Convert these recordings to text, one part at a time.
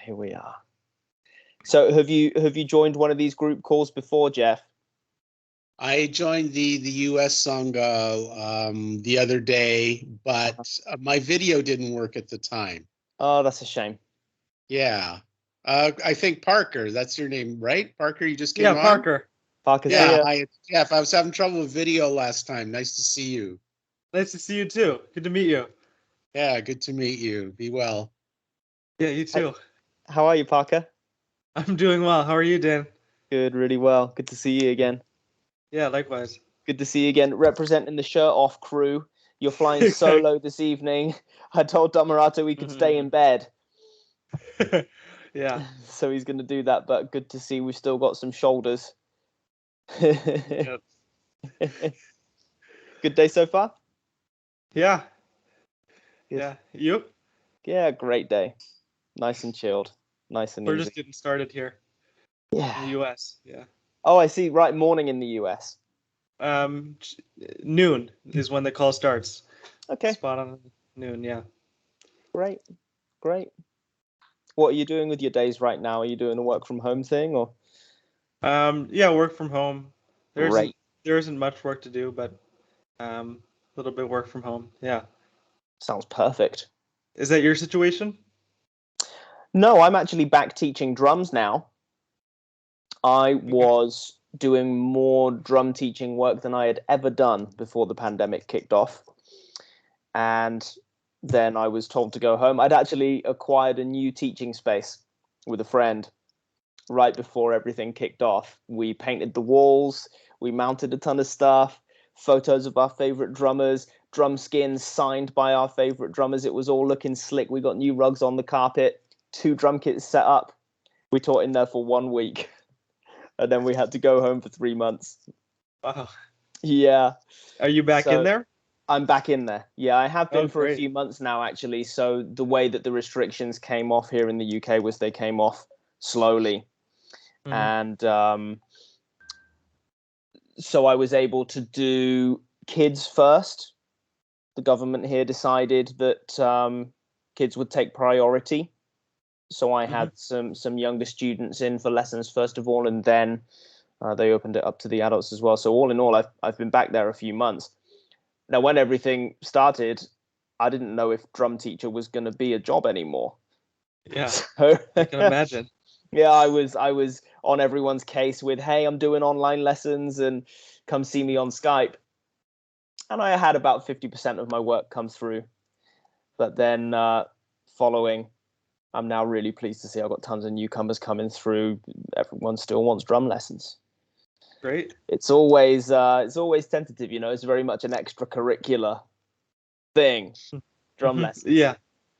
here we are. So have you joined one of these group calls before, Jeff? I joined the US Sangha the other day, but my video didn't work at the time. Oh, that's a shame. Yeah. I think Parker, that's your name, right? Parker, you just came on? Yeah, Parker. Parker's Yeah, here. hi, Jeff. I was having trouble with video last time. Nice to see you. Nice to see you too. Good to meet you. Yeah, good to meet you. Be well. Yeah, you too. How are you, Parker? I'm doing well. How are you, Dan? Good, really well. Good to see you again. Yeah, likewise. Good to see you again, representing the shirt off crew. You're flying solo this evening. I told Dhammarato we could stay in bed. Yeah. So he's going to do that, but good to see we've still got some shoulders. Yep. Good day so far? Yeah. Good. Yeah. You? Yeah, great day. Nice and chilled. Nice and We're easy. just getting started here Yeah. in the US. Yeah. Oh, I see. Right, morning in the US. Noon is when the call starts. Okay. Spot on noon, yeah. Great. What are you doing with your days right now? Are you doing a work from home thing or? Yeah, work from home. Great. There isn't much work to do, but a little bit work from home. Yeah. Sounds perfect. Is that your situation? No, I'm actually back teaching drums now. I was doing more drum teaching work than I had ever done before the pandemic kicked off. And then I was told to go home. I'd actually acquired a new teaching space with a friend right before everything kicked off. We painted the walls, we mounted a ton of stuff, photos of our favorite drummers, drum skins signed by our favorite drummers. It was all looking slick. We got new rugs on the carpet, 2 drum kits set up. We taught in there for 1 week. And then we had to go home for 3 months. Wow. Yeah. Are you back in there? I'm back in there. Yeah, I have been for great. a few months now, actually. So the way that the restrictions came off here in the UK was they came off slowly. Mm-hmm. And so I was able to do kids first. The government here decided that kids would take priority. So I had some younger students in for lessons first of all, and then they opened it up to the adults as well. So all in all, I've been back there a few months. Now, when everything started, I didn't know if drum teacher was going to be a job anymore. Yeah, So, I can imagine. Yeah, I was on everyone's case with, hey, I'm doing online lessons and come see me on Skype. And I had about 50% of my work come through. But then following, I'm now really pleased to see I've got tons of newcomers coming through. Everyone still wants drum lessons. Great. It's always tentative, you know. It's very much an extracurricular thing, drum lessons. Yeah.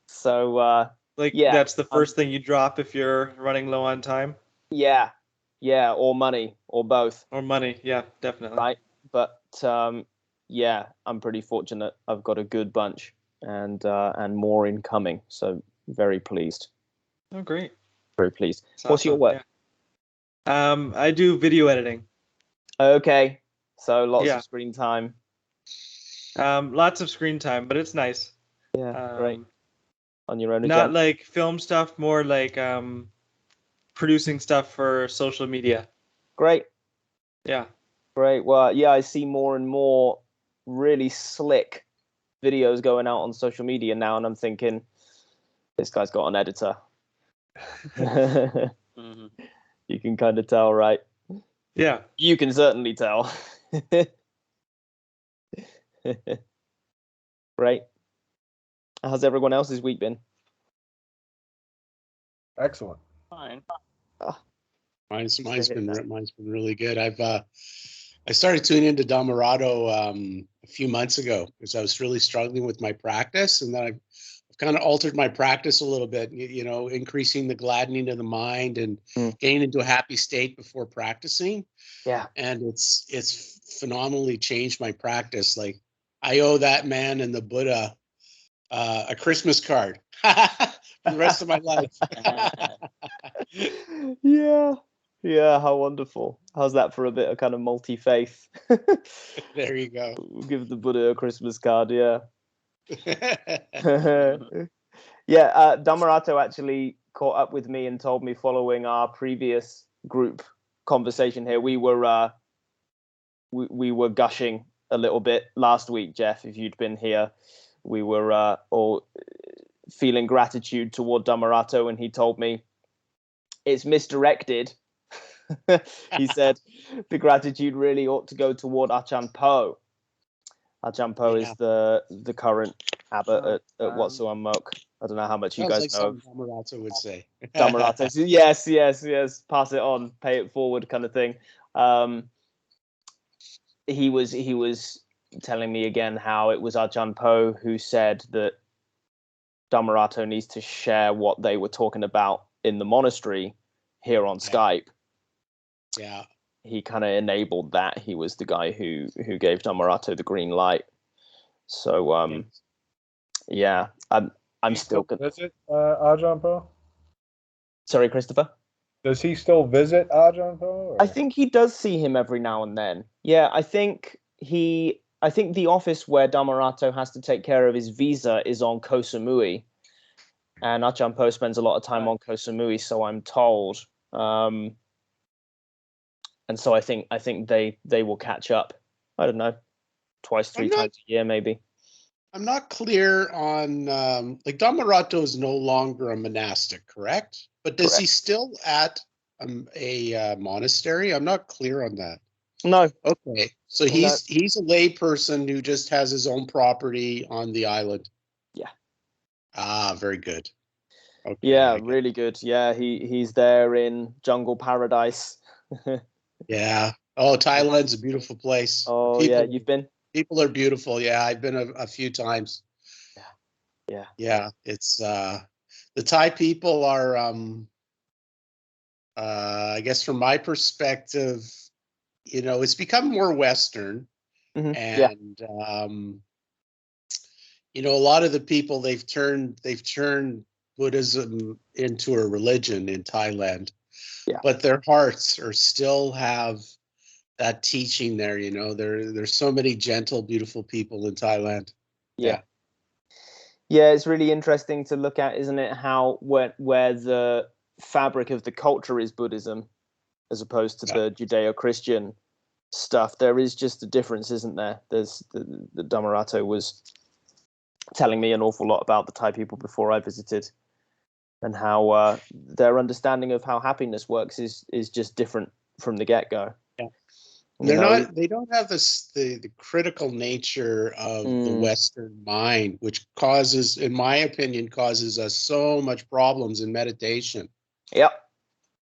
So that's the first thing you drop if you're running low on time. Yeah, or money, or both. Or money, yeah, definitely. Right, but yeah, I'm pretty fortunate. I've got a good bunch, and more incoming. So very pleased. Oh, great. Very pleased. That's What's your work? Yeah. I do video editing. Okay, so lots of screen time. Lots of screen time, but it's nice. Yeah, great. On your own agenda. Not like film stuff, more like producing stuff for social media. Great. Yeah. Great. Well, yeah, I see more and more really slick videos going out on social media now, and I'm thinking, this guy's got an editor. You can kind of tell, right? Yeah. You can certainly tell. Great. How's everyone else's week been? Excellent. Fine. Mine's been really good. I started tuning into Dhammarato a few months ago because I was really struggling with my practice, and then I've kind of altered my practice a little bit. You know, increasing the gladdening of the mind and getting into a happy state before practicing. Yeah. And it's phenomenally changed my practice. Like, I owe that man and the Buddha a Christmas card for the rest of my life. Yeah, how wonderful. How's that for a bit of kind of multi-faith? There you go. We'll give the Buddha a Christmas card, yeah. Yeah, Dhammarato actually caught up with me and told me following our previous group conversation here, we were gushing a little bit last week, Jeff. If you'd been here, we were all feeling gratitude toward Dhammarato, and he told me it's misdirected. He said the gratitude really ought to go toward Achan Po. Achan Po is the current abbot at Watsuanmok. I don't know how much you guys know. Like something Dhammarato would say. Dhammarato. Yes. Pass it on, pay it forward, kind of thing. He was telling me again how it was Ajahn Po who said that Dhammarato needs to share what they were talking about in the monastery here on Skype. Yeah. He kind of enabled that. He was the guy who gave Dhammarato the green light. So I'm still gonna visit Ajahn Po. Sorry, Christopher. Does he still visit Ajahn Po? I think he does see him every now and then. Yeah, I think the office where Dhammarato has to take care of his visa is on Koh Samui, and Ajahn Po spends a lot of time on Koh Samui, so I'm told. And so I think they will catch up. I don't know, twice, three times a year, maybe. I'm not clear on like Dhammarato is no longer a monastic, correct? But does he still at a monastery? I'm not clear on that. No. Okay, so he's a lay person who just has his own property on the island. Yeah. Ah, very good. Okay, yeah, really good. Yeah, he's there in Jungle Paradise. Yeah. Oh, Thailand's a beautiful place. Oh, you've been? People are beautiful. Yeah, I've been a few times. Yeah. Yeah, it's the Thai people are I guess from my perspective, it's become more Western. Mm-hmm. And a lot of the people they've turned Buddhism into a religion in Thailand. Yeah. But their hearts still have that teaching there, there's so many gentle, beautiful people in Thailand. Yeah, it's really interesting to look at, isn't it, how where the fabric of the culture is Buddhism as opposed to the Judeo-Christian stuff. There is just a difference, isn't there? There's the Dhammarato was telling me an awful lot about the Thai people before I visited, and how their understanding of how happiness works is just different from the get-go. Yeah. They don't have the critical nature of the Western mind, which causes, in my opinion, us so much problems in meditation. Yep.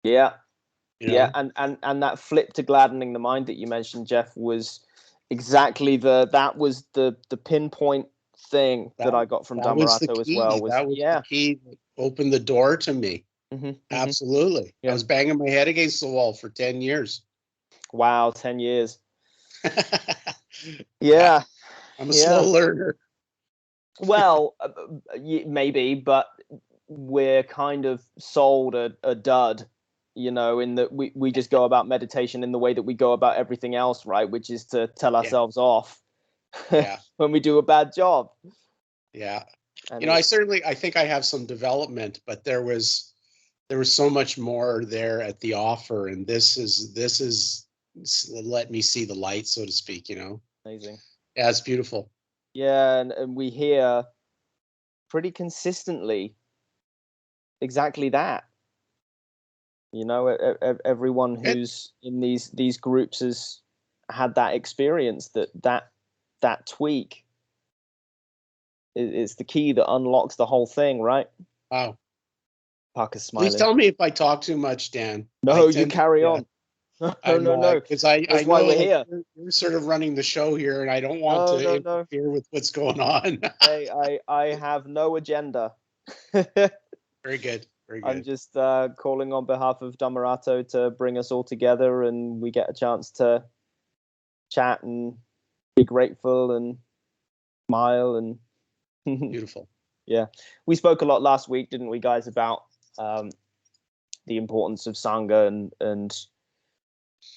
Yeah. And that flip to gladdening the mind that you mentioned, Jeff, was exactly that was the pinpoint thing that I got from Dhammarato as well. That was the key that opened the door to me. Mm-hmm, absolutely. Mm-hmm. Yeah. I was banging my head against the wall for 10 years. Wow, 10 years. Yeah. I'm a slow learner. Well, maybe, but we're kind of sold a dud, in that we just go about meditation in the way that we go about everything else, right? Which is to tell ourselves off when we do a bad job. Yeah. And I think I have some development, but there was so much more there at the offer, and this is let me see the light, so to speak. Amazing. Yeah, it's beautiful. Yeah, and we hear pretty consistently exactly that. Everyone who's in these groups has had that experience, that tweak is the key that unlocks the whole thing, right? Wow. Parker's smiling. Please tell me if I talk too much, Dan. No, you carry on. No. Because I know why we're here. You're sort of running the show here, and I don't want to interfere with what's going on. Hey, I have no agenda. Very good. Very good. I'm just calling on behalf of Dhammarato to bring us all together, and we get a chance to chat and be grateful and smile and beautiful. Yeah, we spoke a lot last week, didn't we, guys, about the importance of Sangha and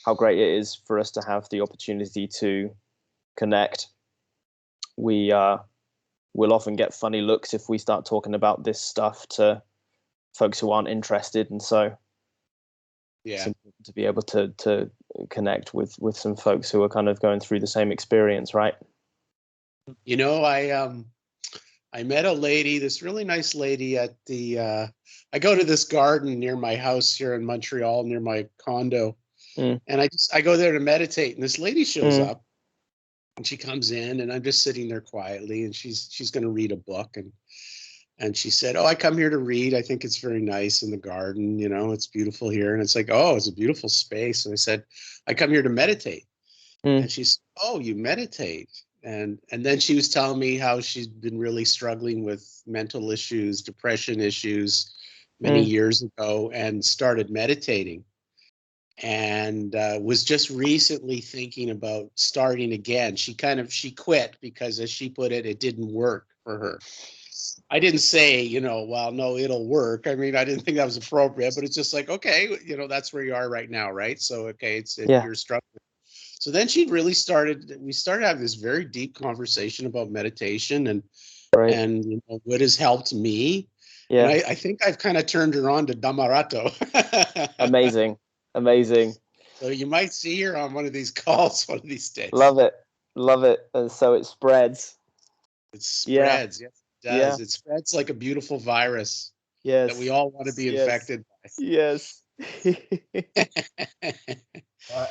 how great it is for us to have the opportunity to connect. We will often get funny looks if we start talking about this stuff to folks who aren't interested, and so it's important to be able to connect with some folks who are kind of going through the same experience, right? You know, I met a lady, this really nice lady at the I go to this garden near my house here in Montreal, near my condo. And I go there to meditate, and this lady shows up, and she comes in, and I'm just sitting there quietly, and she's going to read a book, and she said, "Oh, I come here to read. I think it's very nice in the garden. You know, it's beautiful here." And it's like, "Oh, it's a beautiful space." And I said, "I come here to meditate." And she said, "Oh, you meditate?" And then she was telling me how she's been really struggling with mental issues, depression issues many years ago, and started meditating. And was just recently thinking about starting again. She quit because, as she put it, it didn't work for her. I didn't say, you know, well, no, it'll work. I mean, I didn't think that was appropriate, but it's just like, okay, you know, that's where you are right now, right? So, okay, you're struggling. So then we started having this very deep conversation about meditation and you know, what has helped me. And I think I've kind of turned her on to Dhammarato. Amazing. So you might see her on one of these calls one of these days. Love it. And so it spreads. It spreads. Yes, it does. Yeah. It spreads like a beautiful virus. Yes. That we all want to be infected by. Yes.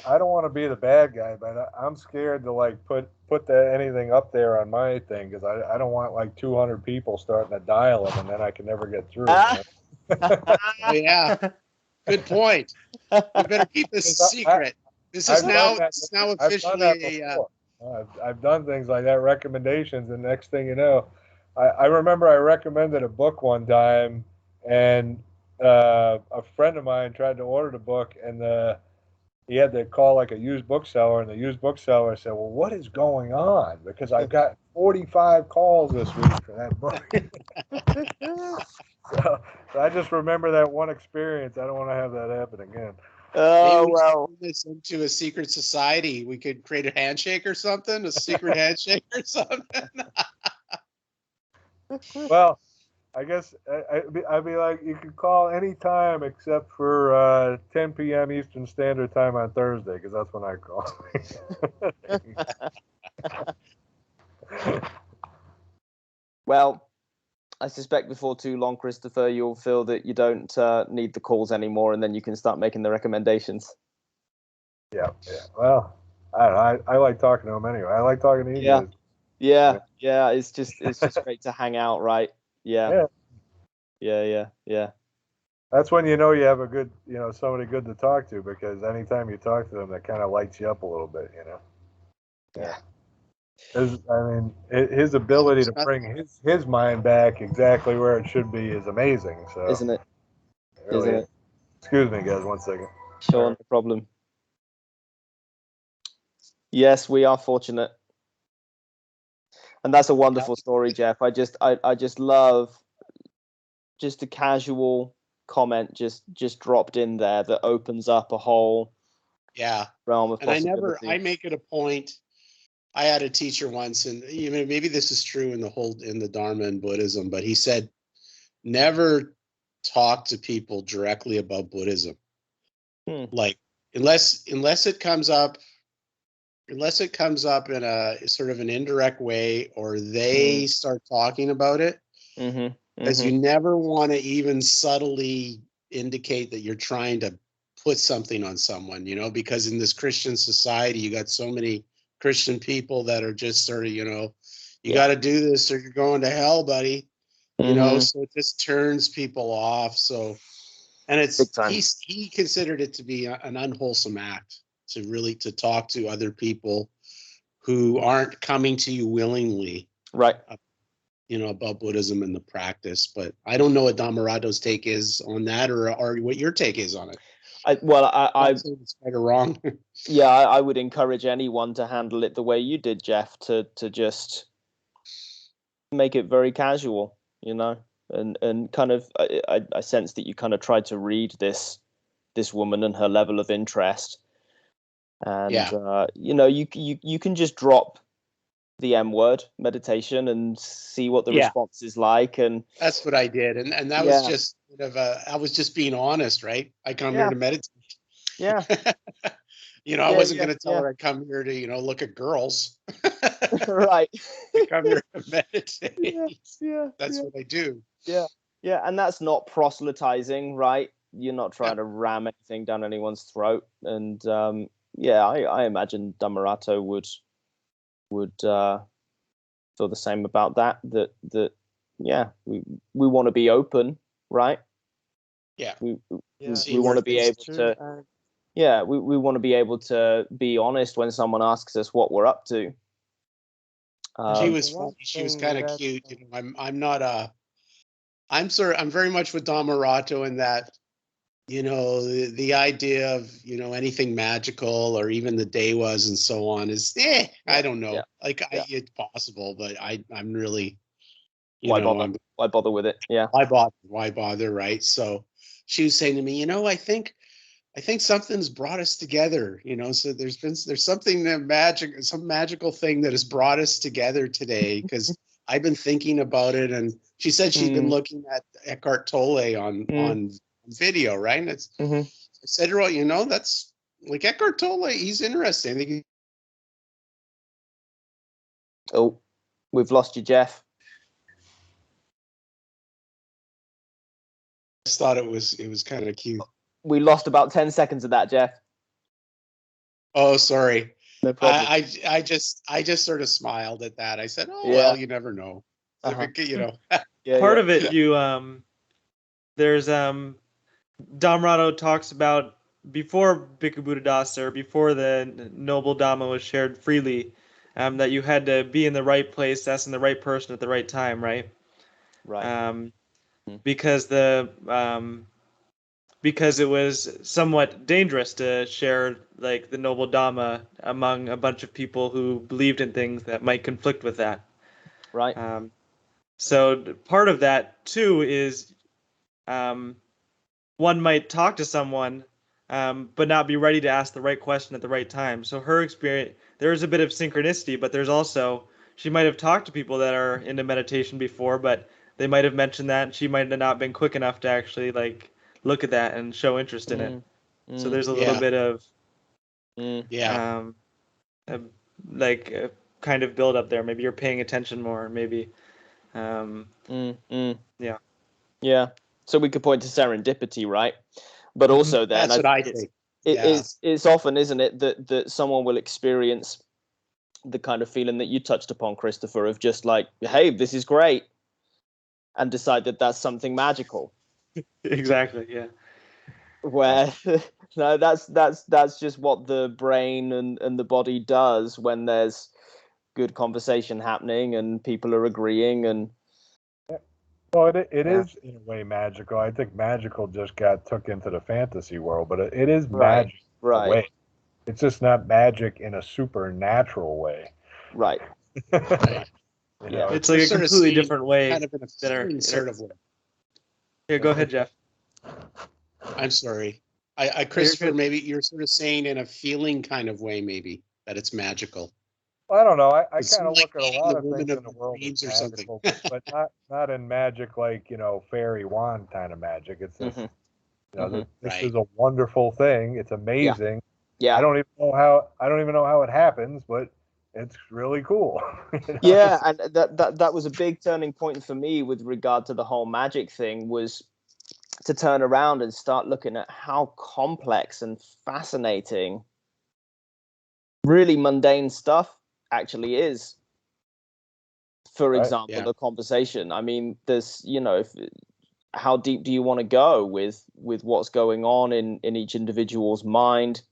I don't want to be the bad guy, but I'm scared to like put anything up there on my thing because I don't want like 200 people starting to dial them and then I can never get through. Oh yeah, good point. You better keep this a secret. This is now officially I've done things like that, recommendations, and next thing you know, I remember I recommended a book one time, and a friend of mine tried to order the book, and he had to call like a used bookseller, and the used bookseller said, "Well, what is going on? Because I've got 45 calls this week for that book." so I just remember that one experience. I don't want to have that happen again. Oh, well. Turn this into a secret society. We could create a handshake or something, a secret handshake or something. Well, I guess I'd be like, you can call any time except for 10 p.m. Eastern Standard Time on Thursday, because that's when I call. Well, I suspect before too long, Christopher, you'll feel that you don't need the calls anymore, and then you can start making the recommendations. Yeah. Well, I like talking to them anyway. I like talking to you guys. Yeah. It's just great to hang out, right? Yeah. That's when you know you have a good, somebody good to talk to, because anytime you talk to them, that kind of lights you up a little bit, Yeah. His ability to bring his mind back exactly where it should be is amazing. So, isn't it? Really is. Excuse me, guys, 1 second. Sure, no problem. Yes, we are fortunate, and that's a wonderful story, Jeff. I just love just a casual comment just dropped in there that opens up a whole realm of possibilities. I make it a point. I had a teacher once, and maybe this is true in the Dharma and Buddhism, but he said, never talk to people directly about Buddhism. Like unless it comes up in a sort of an indirect way, or they start talking about it. Because you never want to even subtly indicate that you're trying to put something on someone, because in this Christian society, you got so many Christian people that are just sort of, you got to do this or you're going to hell, buddy. So it just turns people off. So, and he considered it to be an unwholesome act to talk to other people who aren't coming to you willingly. Right. About Buddhism and the practice, but I don't know what Dhammarato's take is on that, or what your take is on it. I it's right or wrong. Yeah, I would encourage anyone to handle it the way you did, Jeff, to just make it very casual, and kind of I sense that you kind of tried to read this woman and her level of interest, and you can just drop the M word meditation and see what the Yeah. response is like. And That's what I did, and that was just sort of I was just being honest, right? I come here to meditate. Yeah. I wasn't going to tell her I come here to look at girls. Right. I come here to meditate. Yeah. That's what I do. Yeah. Yeah. And that's not proselytizing, right? You're not trying to ram anything down anyone's throat. And I imagine Dhammarato would feel the same about that. That we want to be open, right? Yeah. We See want where to be able things to. Yeah, we want to be able to be honest when someone asks us what we're up to. She was funny. She was kind of cute. I'm not I'm very much with Dhammarato in that, the idea of, anything magical or even the Dewas and so on is, I don't know. Yeah. It's possible, but I'm really, why bother with it? Yeah. Why bother, right? So she was saying to me, I think something's brought us together, so there's something some magical thing that has brought us together today, because I've been thinking about it. And she said she'd been looking at Eckhart Tolle on video, right? And I said to her, well, that's like Eckhart Tolle, he's interesting. I think Oh, we've lost you, Jeff. I just thought it was kind of cute. We lost about 10 seconds of that, Jeff. Oh, sorry. No problem. I just sort of smiled at that. I said, "Oh well, you never know." Part of it, there's Dhammarato talks about before Bhikkhu Buddhadasa, or before the Noble Dhamma was shared freely, that you had to be in the right place, asking the right person at the right time, right? Right. Because it was somewhat dangerous to share like the Noble Dhamma among a bunch of people who believed in things that might conflict with that. Right. So part of that too is one might talk to someone, but not be ready to ask the right question at the right time. So her experience, there is a bit of synchronicity, but there's also, she might have talked to people that are into meditation before, but they might have mentioned that, and she might have not been quick enough to actually like look at that and show interest in it. So there's a little bit of a kind of build up there. Maybe you're paying attention more. Maybe yeah. So we could point to serendipity, right? But also then that's what I think. It's often, isn't it, that someone will experience the kind of feeling that you touched upon, Christopher, of just like, hey, this is great, and decide that that's something magical. Exactly. Yeah. Where no, that's just what the brain and the body does when there's good conversation happening and people are agreeing. And well, it is in a way magical. I think magical just got took into the fantasy world, but it is magic in a way. It's just not magic in a supernatural way. Right. It's like a completely different way. Kind of in a feeling sort of way. Yeah, go ahead, Jeff. I'm sorry. I Christopher, maybe you're sort of saying in a feeling kind of way, maybe, that it's magical. Well, I don't know. I kind of look at a lot of things in the world as magical, but not in magic like, fairy wand kind of magic. It's just, this is a wonderful thing. It's amazing. Yeah. I don't even know how it happens, but it's really cool. Yeah, and that was a big turning point for me with regard to the whole magic thing, was to turn around and start looking at how complex and fascinating really mundane stuff actually is. For example, the conversation. I mean, there's, how deep do you want to go with what's going on in each individual's mind,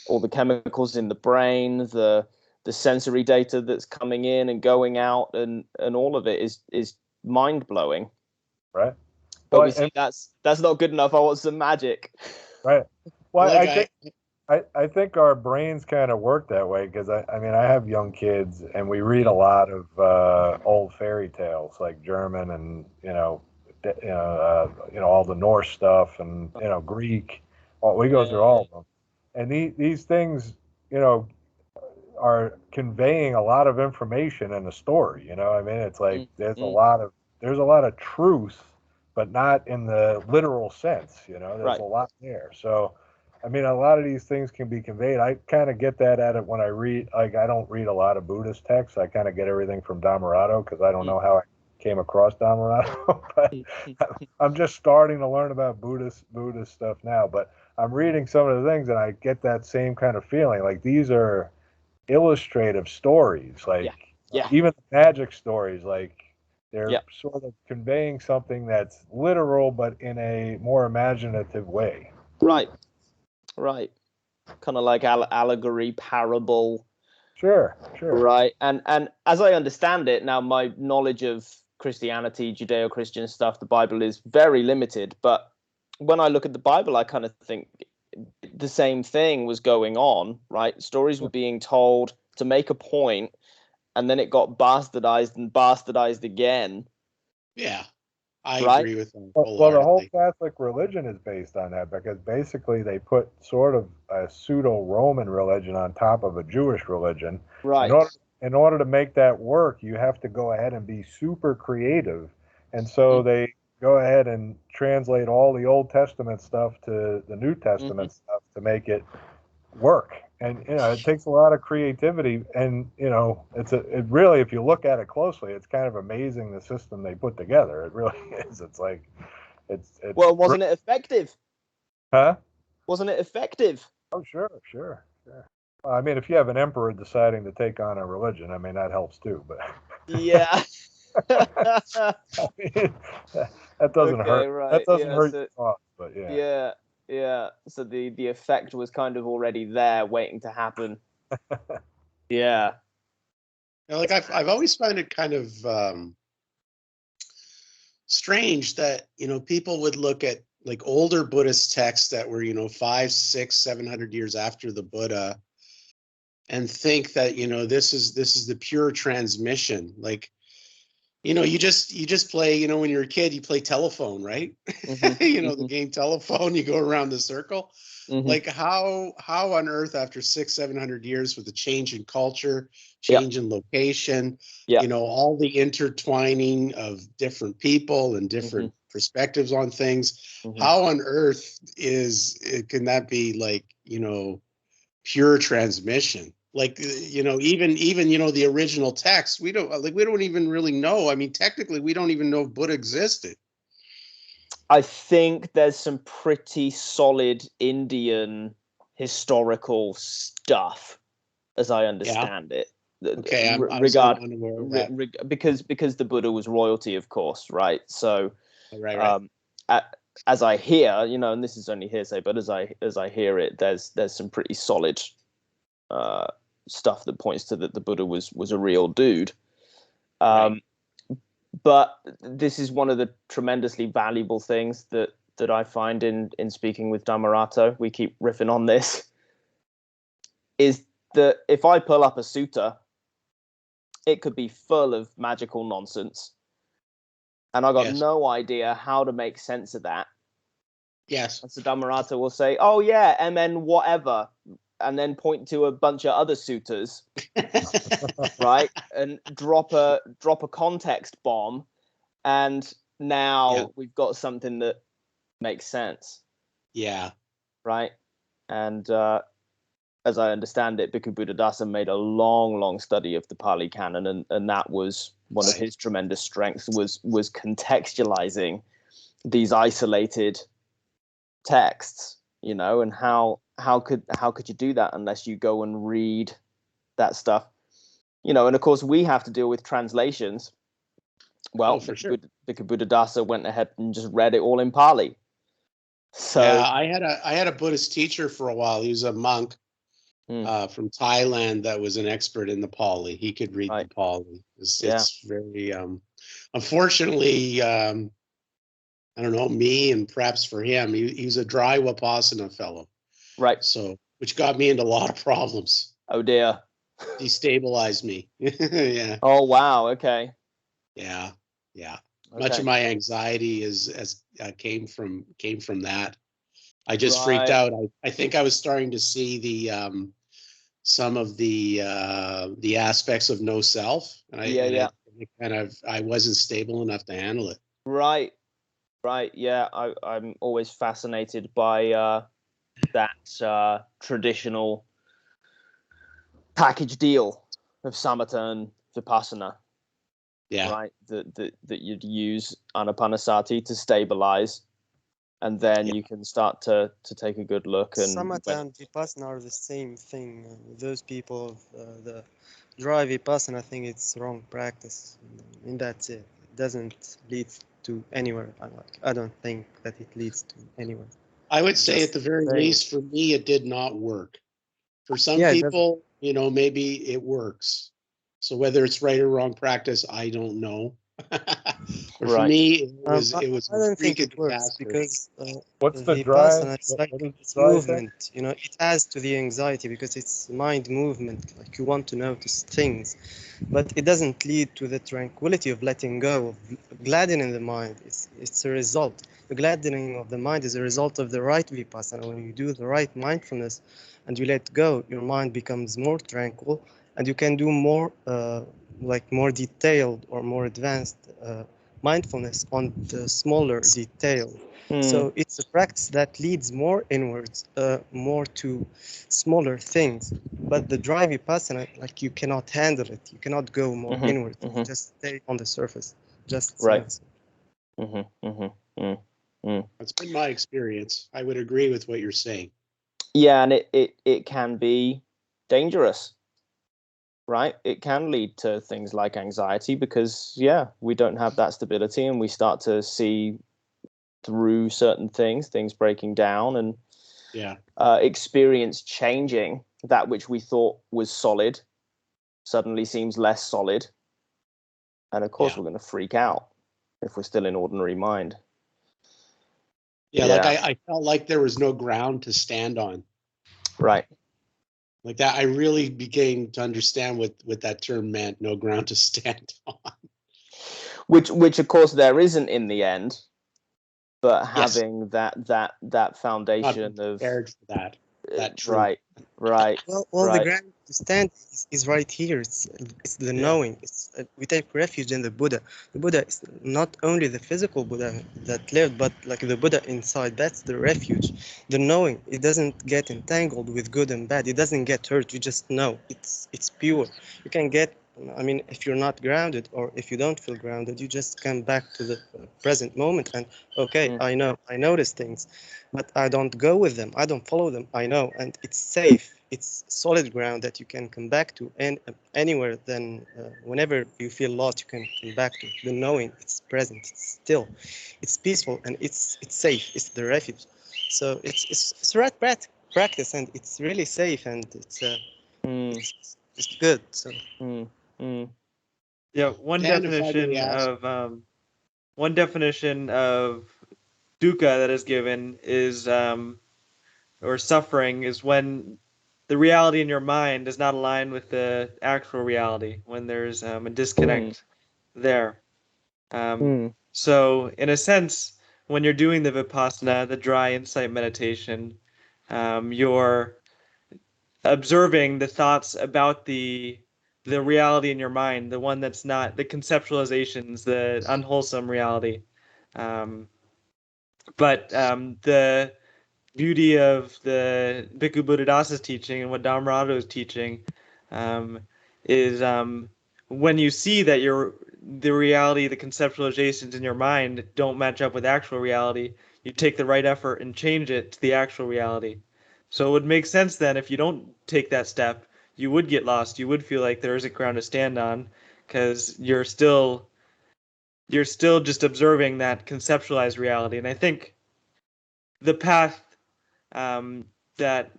all the chemicals in the brain, the sensory data that's coming in and going out, and all of it is mind blowing. Right. But we see that's not good enough. I want some magic. Right. Well, I think our brains kind of work that way, because I have young kids, and we read a lot of old fairy tales, like German and all the Norse stuff, and Greek. We go through all of them, and these things, are conveying a lot of information in a story. You know, I mean, it's like there's a lot of truth, but not in the literal sense. You know, there's a lot there. So, I mean, a lot of these things can be conveyed. I kind of get that at it when I read. Like, I don't read a lot of Buddhist texts. I kind of get everything from Dhammarato because I don't know how I came across Dhammarato, but I'm just starting to learn about Buddhist stuff now. But I'm reading some of the things, and I get that same kind of feeling. Like, these are illustrative stories, like even the magic stories, like they're sort of conveying something that's literal, but in a more imaginative way. Right. Kind of like allegory, parable. Sure. Right. And as I understand it now, my knowledge of Christianity, Judeo-Christian stuff, the Bible is very limited. But when I look at the Bible, I kind of think the same thing was going on, right? Stories were being told to make a point, and then it got bastardized again. Yeah, I agree with them. Well, the whole Catholic religion is based on that, because basically they put sort of a pseudo-Roman religion on top of a Jewish religion. Right. In order to make that work, you have to go ahead and be super creative. And so they go ahead and translate all the Old Testament stuff to the New Testament stuff to make it work. And, you know, it takes a lot of creativity. And, you know, it really, if you look at it closely, it's kind of amazing the system they put together. It really is. It's like, it's well, wasn't it effective? Huh? Wasn't it effective? Oh, sure. I mean, if you have an emperor deciding to take on a religion, I mean, that helps too. But yeah, I mean, that doesn't hurt. Right. That doesn't hurt your cause, but yeah. So the effect was kind of already there, waiting to happen. Yeah. You know, like I've always found it kind of strange that, you know, people would look at like older Buddhist texts that were, you know, 500, 600, 700 years after the Buddha, and think that, you know, this is the pure transmission. Like, you know, you just play, you know, when you're a kid, you play telephone, right? You know, the game telephone, you go around the circle. Like how on earth, after 600, 700 years, with the change in culture, change in location, you know, all the intertwining of different people and different perspectives on things, how on earth can that be, like, you know, pure transmission? Like, you know, even you know, the original text, we don't even really know. I mean, technically, we don't even know if Buddha existed. I think there's some pretty solid Indian historical stuff, as I understand it. Okay, because the Buddha was royalty, of course, right? So, right. As I hear, you know, and this is only hearsay, but as I hear it, there's some pretty solid stuff that points to that the Buddha was a real dude. But this is one of the tremendously valuable things that I find in speaking with Dhammarato. We keep riffing on this. Is that if I pull up a sutta, it could be full of magical nonsense, and I got no idea how to make sense of that. Yes. And so Dhammarato will say, "Oh yeah, MN whatever," and then point to a bunch of other suttas, right, and drop a context bomb, and now we've got something that makes sense. Yeah. Right. And as I understand it, Bhikkhu Buddhadasa made a long study of the Pali Canon, and that was one of his tremendous strengths, was contextualizing these isolated texts, you know, and how could you do that unless you go and read that stuff, you know? And of course we have to deal with translations. Well, Bhikkhu Buddhadasa went ahead and just read it all in Pali. So I had a Buddhist teacher for a while. He was a monk from Thailand that was an expert in the Pali. He could read the Pali. It's very unfortunately, I don't know, me and perhaps for him, he was a dry Vipassana fellow. Right. So, which got me into a lot of problems. Oh dear. Destabilized me. Yeah. Oh wow. Okay. Yeah. Okay. Much of my anxiety came from that. I just freaked out. I think I was starting to see some of the aspects of no self, and I wasn't stable enough to handle it. Right. Yeah, I'm always fascinated by that traditional package deal of samatha and vipassana. Yeah. Right. That you'd use anapanasati to stabilize, and then you can start to take a good look. And Samatha and Vipassana are the same thing. Those people of the dry Vipassana think it's wrong practice, and that's it. It doesn't lead to anywhere. I don't think that it leads to anywhere. I would say at the very least, for me, it did not work. For some people, maybe it works. So whether it's right or wrong practice, I don't know. But for me, it was I don't think it works because what's the Vipassana drive? is like it's movement. It adds to the anxiety because it's mind movement. Like you want to notice things, but it doesn't lead to the tranquility of letting go, of gladdening the mind. It's a result. The gladdening of the mind is a result of the right Vipassana. When you do the right mindfulness and you let go, your mind becomes more tranquil, and you can do more more detailed or more advanced mindfulness on the smaller detail. So it's a practice that leads more inwards, more to smaller things. But the dry Vipassana, like you cannot handle it. You cannot go more inward. You just stay on the surface. Just right. That's been my experience. I would agree with what you're saying. Yeah, and it can be dangerous. Right, it can lead to things like anxiety because we don't have that stability, and we start to see through certain things breaking down, and experience changing. That which we thought was solid suddenly seems less solid, and of course we're going to freak out if we're still in ordinary mind. Like I felt like there was no ground to stand on. Right. Like that, I really began to understand what that term meant, no ground to stand on. Which of course there isn't in the end, but having that foundation of prepared for that truth. Right. Well, the ground to stand is right here. It's the knowing. We take refuge in the Buddha. The Buddha is not only the physical Buddha that lived, but like the Buddha inside. That's the refuge. The knowing. It doesn't get entangled with good and bad. It doesn't get hurt. You just know. It's pure. You can get. I mean, if you're not grounded or if you don't feel grounded, you just come back to the present moment and I know, I notice things, but I don't go with them. I don't follow them. I know, and it's safe. It's solid ground that you can come back to, and anywhere. Then, whenever you feel lost, you can come back to the knowing. It's present. It's still. It's peaceful, and it's safe. It's the refuge. So it's right practice, and it's really safe, and it's good. So. Yeah, one definition of dukkha that is given is or suffering is when the reality in your mind does not align with the actual reality, when there's a disconnect there. So in a sense, when you're doing the vipassana, the dry insight meditation, you're observing the thoughts about the reality in your mind, the one that's not the conceptualizations, the unwholesome reality. But the beauty of the Bhikkhu Buddhadasa's teaching and what Dhammarado is teaching is when you see that the reality, the conceptualizations in your mind don't match up with actual reality, you take the right effort and change it to the actual reality. So it would make sense then if you don't take that step, you would get lost. You would feel like there isn't ground to stand on because you're still just observing that conceptualized reality. And I think the path that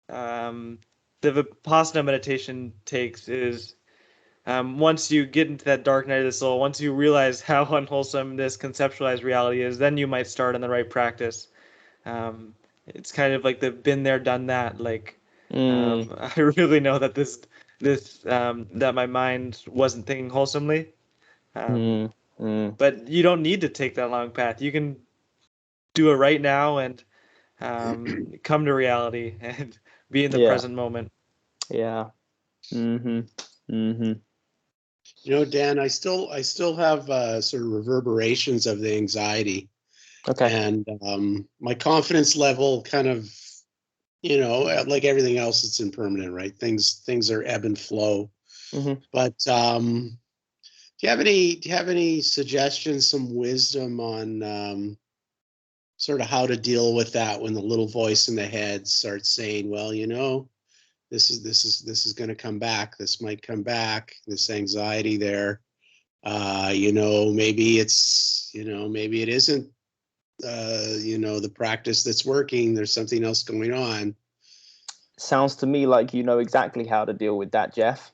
the Vipassana meditation takes is once you get into that dark night of the soul, once you realize how unwholesome this conceptualized reality is, then you might start on the right practice. It's kind of like the been there, done that. Like I really know that that my mind wasn't thinking wholesomely. But you don't need to take that long path. You can do it right now and come to reality and be in the present moment. Yeah. Mm-hmm. Mm-hmm. You know, Dan, I still have sort of reverberations of the anxiety, Okay. and my confidence level kind of, you know, like everything else, it's impermanent, right? Things are ebb and flow. Mm-hmm. But do you have any suggestions, some wisdom on sort of how to deal with that when the little voice in the head starts saying, well, you know, this is going to come back. This might come back. This anxiety there. You know, maybe it's, you know, maybe it isn't, you know, the practice that's working. There's something else going on. Sounds to me like you know exactly how to deal with that, Jeff.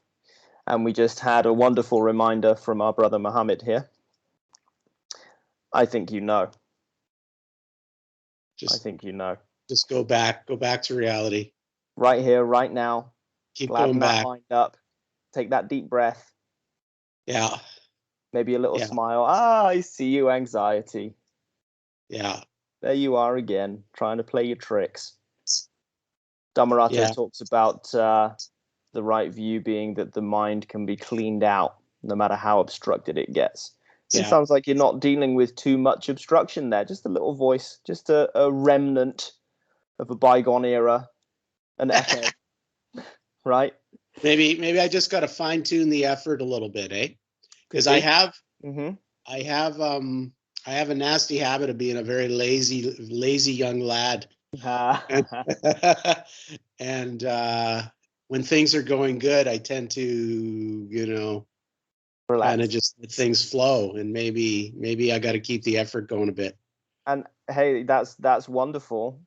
And we just had a wonderful reminder from our brother Mohammed here. I think you know. I think you know. Just go back to reality. Right here, right now. Keep Gladden going that back. mind up. Take that deep breath. Yeah. Maybe a little Yeah. smile. Ah, I see you, anxiety. Yeah. There you are again, trying to play your tricks. Dhammarato Yeah. talks about the right view being that the mind can be cleaned out, no matter how obstructed it gets. It Yeah. sounds like you're not dealing with too much obstruction there, just a little voice, just a remnant of a bygone era, an echo, right? Maybe I just got to fine tune the effort a little bit, eh? Because I have a nasty habit of being a very lazy young lad. And when things are going good, I tend to, you know, kind of just let things flow. And maybe I got to keep the effort going a bit. And hey, that's wonderful,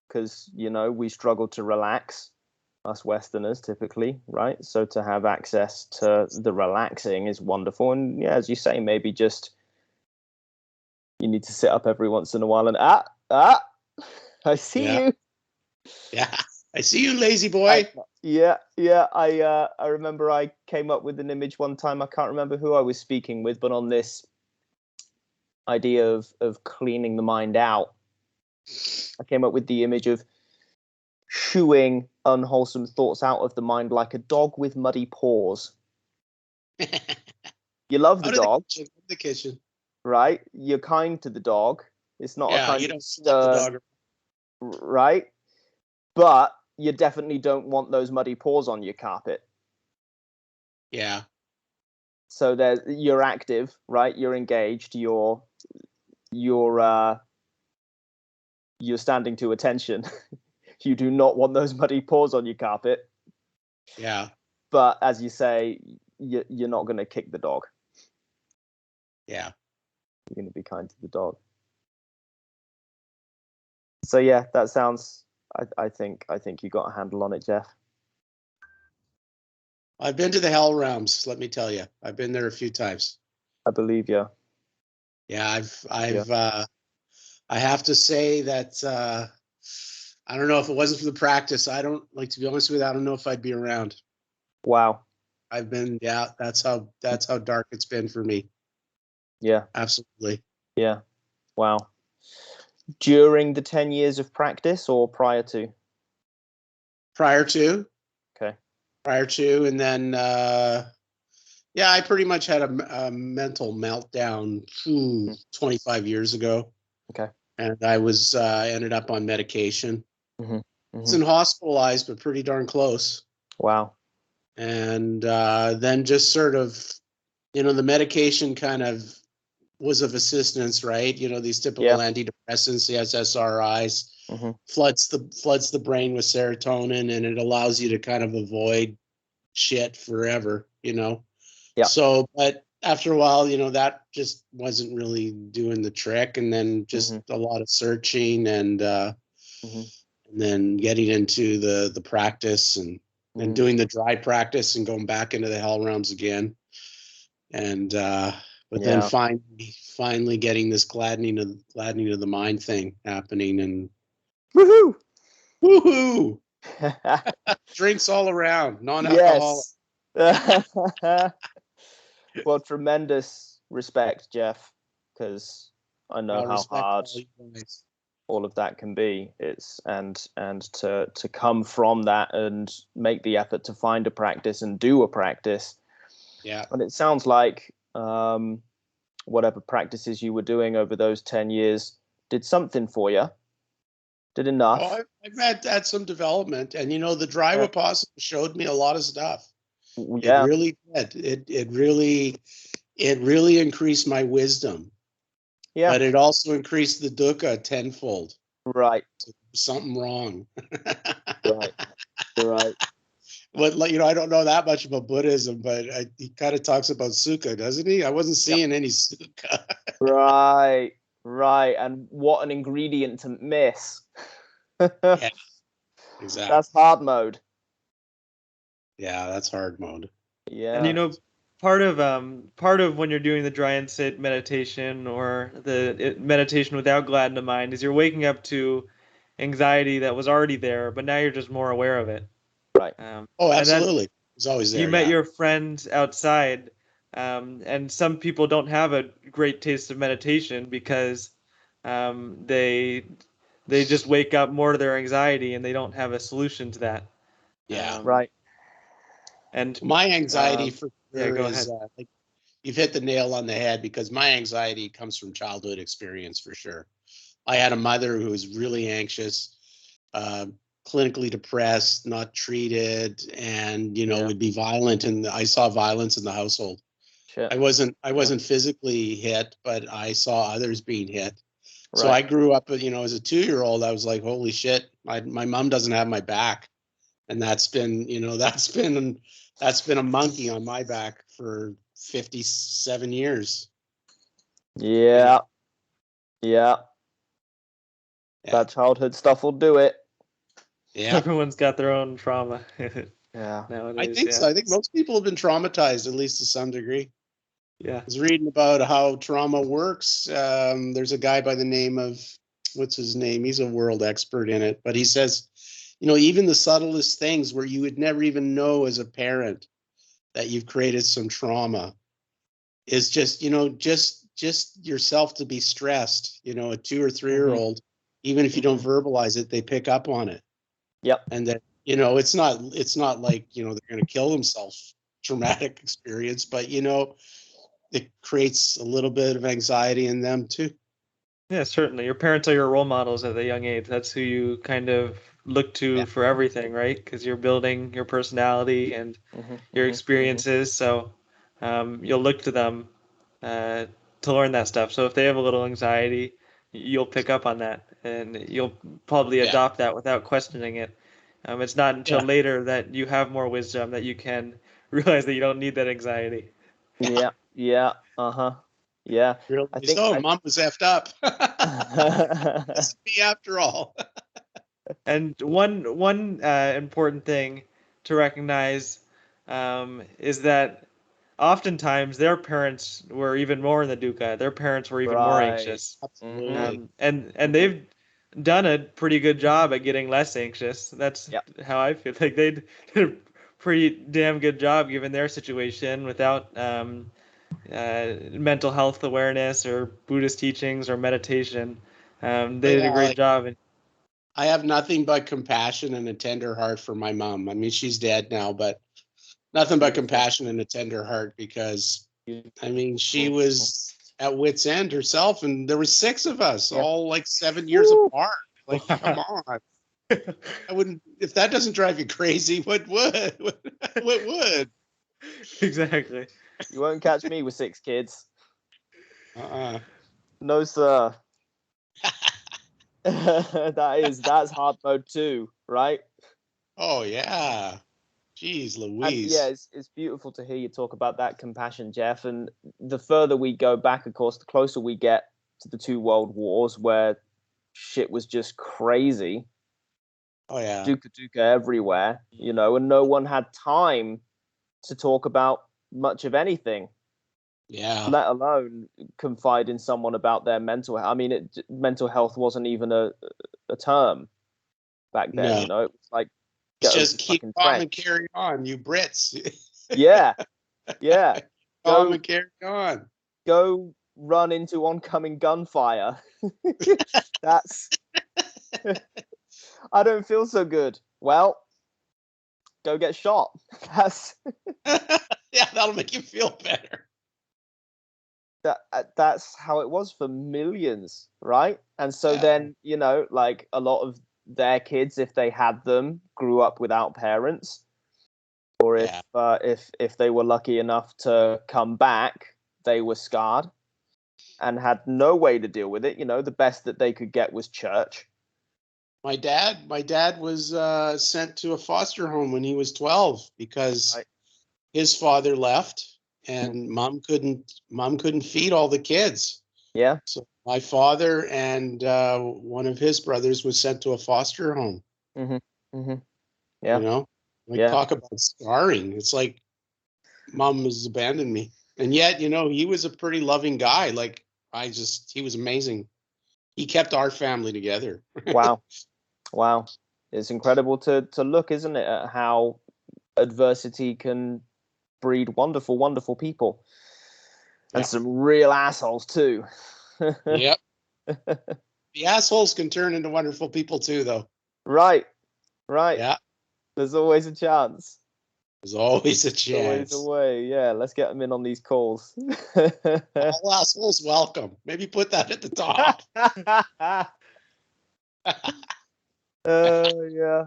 because you know we struggle to relax, us Westerners typically, right? So to have access to the relaxing is wonderful. And yeah, as you say, maybe just you need to sit up every once in a while and I see you. Yeah, I see you, lazy boy. I remember I came up with an image one time. I can't remember who I was speaking with, but on this idea of cleaning the mind out, I came up with the image of shooing unwholesome thoughts out of the mind like a dog with muddy paws. You love the dog, the kitchen, right? You're kind to the dog. It's not a kind you of don't slap the dog, right? But you definitely don't want those muddy paws on your carpet. Yeah. So you're active, right? You're engaged. You're standing to attention. You do not want those muddy paws on your carpet. Yeah. But as you say, you're not going to kick the dog. Yeah. You're going to be kind to the dog. So yeah, that sounds. I think you got a handle on it, Jeff. I've been to the hell realms. Let me tell you, I've been there a few times. I believe you. Yeah, I have to say that I don't know if it wasn't for the practice. I don't like, to be honest with you, I don't know if I'd be around. Wow. I've been, yeah, that's how dark it's been for me. Yeah. Absolutely. Yeah. Wow. During the 10 years of practice or prior to? Prior to. Okay. Prior to, and then yeah, I pretty much had a mental meltdown 25 years ago. Okay. And I was ended up on medication. Mm-hmm. Wasn't hospitalized, but pretty darn close. Wow. And then just sort of, you know, the medication kind of was of assistance, right? You know, these typical antidepressants, the SSRIs, floods the brain with serotonin, and it allows you to kind of avoid shit forever, you know. Yeah. So, but after a while, you know, that just wasn't really doing the trick, and then just a lot of searching and then getting into the practice and doing the dry practice and going back into the hell realms again. And but then finally getting this gladdening of the mind thing happening, and woohoo drinks all around, non-alcoholic. Yes. Well, tremendous respect, Jeff, because I know how hard all of that can be. It's and to come from that and make the effort to find a practice and do a practice. Yeah. And it sounds like whatever practices you were doing over those 10 years did something for you, did enough. Oh, I've had some development, and the dry Yeah. Vipassana showed me a lot of stuff. Yeah. It really did. It really increased my wisdom. Yeah. But it also increased the dukkha tenfold. Right. So something wrong. Right. Right. But I don't know that much about Buddhism, but he kind of talks about sukha, doesn't he? I wasn't seeing any sukha. Right. Right. And what an ingredient to miss. Yeah, exactly. That's hard mode. Yeah, that's hard mode. Yeah. And part of when you're doing the dry and sit meditation or the meditation without gladden of mind is you're waking up to anxiety that was already there, but now you're just more aware of it. Right. Oh, and then absolutely. It's always there. you met yeah. your friend outside, and some people don't have a great taste of meditation because they just wake up more to their anxiety and they don't have a solution to that. Yeah. Right. And My anxiety for yeah, sure go is ahead. like you've hit the nail on the head, because my anxiety comes from childhood experience for sure. I had a mother who was really anxious, clinically depressed, not treated, and would be violent, and I saw violence in the household. Shit. I wasn't physically hit, but I saw others being hit. So Right. I grew up, as a 2-year-old. I was like, holy shit, my mom doesn't have my back, and that's been a monkey on my back for 57 years. Yeah. Yeah. Yeah. That childhood stuff will do it. Yeah. Everyone's got their own trauma. Yeah. Nowadays, I think so. I think most people have been traumatized, at least to some degree. Yeah. I was reading about how trauma works. There's a guy by the name of, what's his name? He's a world expert in it. But he says, even the subtlest things where you would never even know as a parent that you've created some trauma is just yourself to be stressed. A 2 or 3-year-old, even if you don't verbalize it, they pick up on it. Yep. And that, it's not like, they're going to kill themselves, traumatic experience, but, it creates a little bit of anxiety in them too. Yeah, certainly. Your parents are your role models at a young age. That's who you kind of look to for everything, right? Because you're building your personality and your experiences. So you'll look to them to learn that stuff. So if they have a little anxiety, you'll pick up on that and you'll probably adopt that without questioning it. It's not until later that you have more wisdom that you can realize that you don't need that anxiety. Yeah. Yeah. Yeah. Really? I think Mom was effed up. It's me after all. And one important thing to recognize is that oftentimes their parents were even more in the dukkha. Their parents were even more anxious. Absolutely. And they've done a pretty good job at getting less anxious. That's how I feel. Like they did a pretty damn good job given their situation without mental health awareness or Buddhist teachings or meditation. They did a great job. I have nothing but compassion and a tender heart for my mom. I mean, she's dead now, but nothing but compassion and a tender heart, because I mean, she was at wit's end herself, and there were 6 of us, all like 7 years apart. Like, come on. I wouldn't, if that doesn't drive you crazy, what would? What would? Exactly. You won't catch me with 6 kids. No, sir. That's hard mode too, right? Oh yeah. Jeez Louise. And yeah, it's beautiful to hear you talk about that compassion, Jeff. And the further we go back, of course, the closer we get to the 2 world wars, where shit was just crazy. Oh yeah. Dukkha everywhere, and no one had time to talk about much of anything. Yeah. Let alone confide in someone about their mental health. I mean, mental health wasn't even a term back then. No. It was like, just keep calm and carry on, you Brits. Yeah. Calm and carry on. Go run into oncoming gunfire. That's I don't feel so good. Well, go get shot. Yeah, that'll make you feel better. That's how it was for millions, right? And so then, like a lot of their kids, if they had them, grew up without parents, or if they were lucky enough to come back, they were scarred and had no way to deal with it. The best that they could get was church. My dad was sent to a foster home when he was 12 because his father left and mom couldn't feed all the kids. Yeah. So my father and one of his brothers was sent to a foster home. Mm-hmm. Mm-hmm. Yeah. Talk about scarring. It's like mom has abandoned me. And yet, he was a pretty loving guy. Like he was amazing. He kept our family together. Wow. It's incredible to look, isn't it, at how adversity can breed wonderful, wonderful people. And some real assholes too. Yep. The assholes can turn into wonderful people too, though. Right. Yeah. There's always a chance. There's always a chance. Always a way. Yeah, let's get them in on these calls. All assholes welcome. Maybe put that at the top. Yeah.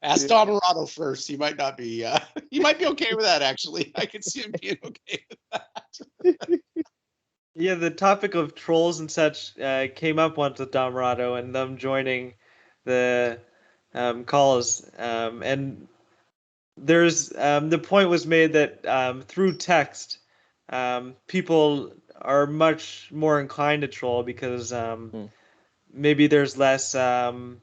Ask Dhammarato first. He might not be. He might be okay with that. Actually, I could see him being okay with that. Yeah, the topic of trolls and such came up once with Dhammarato and them joining the calls, and there's the point was made that through text, people are much more inclined to troll because maybe there's less blowback.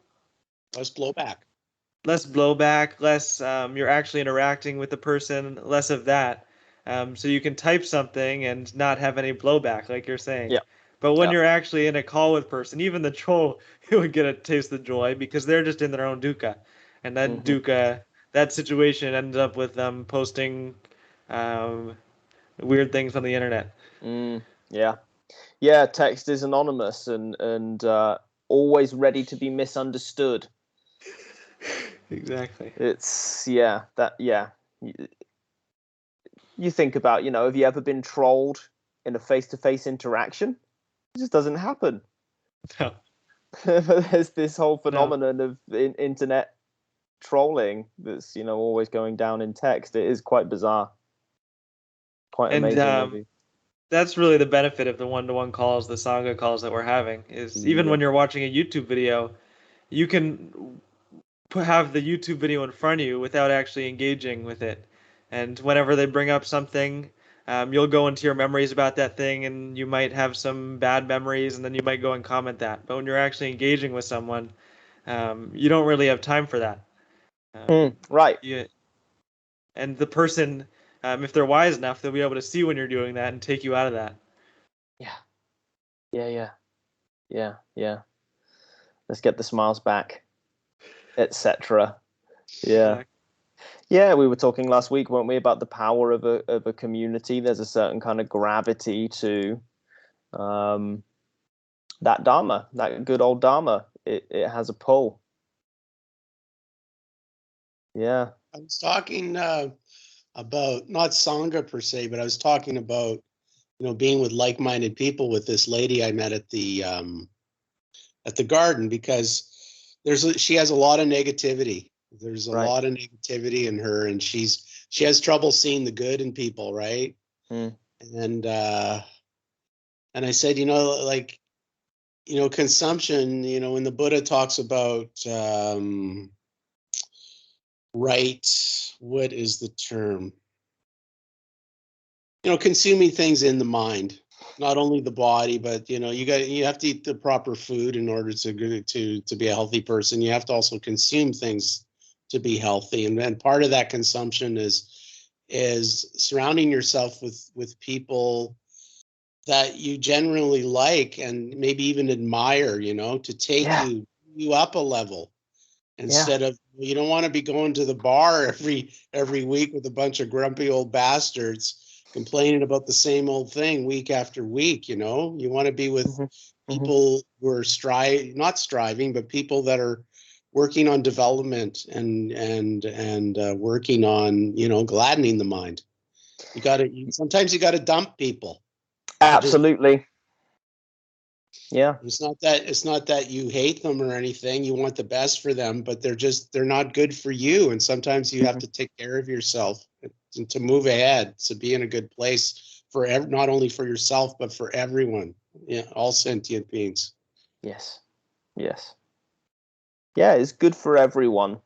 Less blowback, less you're actually interacting with the person, less of that. So you can type something and not have any blowback, like you're saying. Yeah. But when you're actually in a call with person, even the troll, you would get a taste of joy because they're just in their own dukkha. And that dukkha, that situation ends up with them posting weird things on the internet. Yeah. Yeah, text is anonymous and always ready to be misunderstood. Exactly. It's you think about, have you ever been trolled in a face-to-face interaction? It just doesn't happen. No. There's this whole phenomenon of internet trolling that's always going down in text. It is quite bizarre, quite amazing. Maybe. That's really the benefit of the one-to-one calls, the Sangha calls that we're having, is even when you're watching a YouTube video, you can have the YouTube video in front of you without actually engaging with it. And whenever they bring up something, you'll go into your memories about that thing and you might have some bad memories and then you might go and comment that. But when you're actually engaging with someone, you don't really have time for that. Right. And the person, if they're wise enough, they'll be able to see when you're doing that and take you out of that. Yeah. Let's get the smiles back, etc. Yeah. Yeah, we were talking last week, weren't we, about the power of a community. There's a certain kind of gravity to that dhamma, that good old dhamma. It has a pull. Yeah. I was talking about not Sangha per se, but I was talking about being with like-minded people with this lady I met at the garden, because she has a lot of negativity. There's a lot of negativity in her, and she has trouble seeing the good in people, right? And I said, consumption, when the Buddha talks about what is the term? Consuming things in the mind, not only the body, but you have to eat the proper food in order to be a healthy person. You have to also consume things to be healthy, and then part of that consumption is surrounding yourself with people that you generally like and maybe even admire, to take you up a level. Instead of, you don't want to be going to the bar every week with a bunch of grumpy old bastards complaining about the same old thing week after week. You know, you want to be with people who are not striving, but people that are working on development and working on, you know, gladdening the mind. Sometimes you got to dump people. Absolutely. Yeah. It's not that you hate them or anything. You want the best for them, but they're not good for you. And sometimes you have to take care of yourself to move ahead, to be in a good place for not only for yourself, but for everyone. Yeah, all sentient beings. Yes. Yes. Yeah, it's good for everyone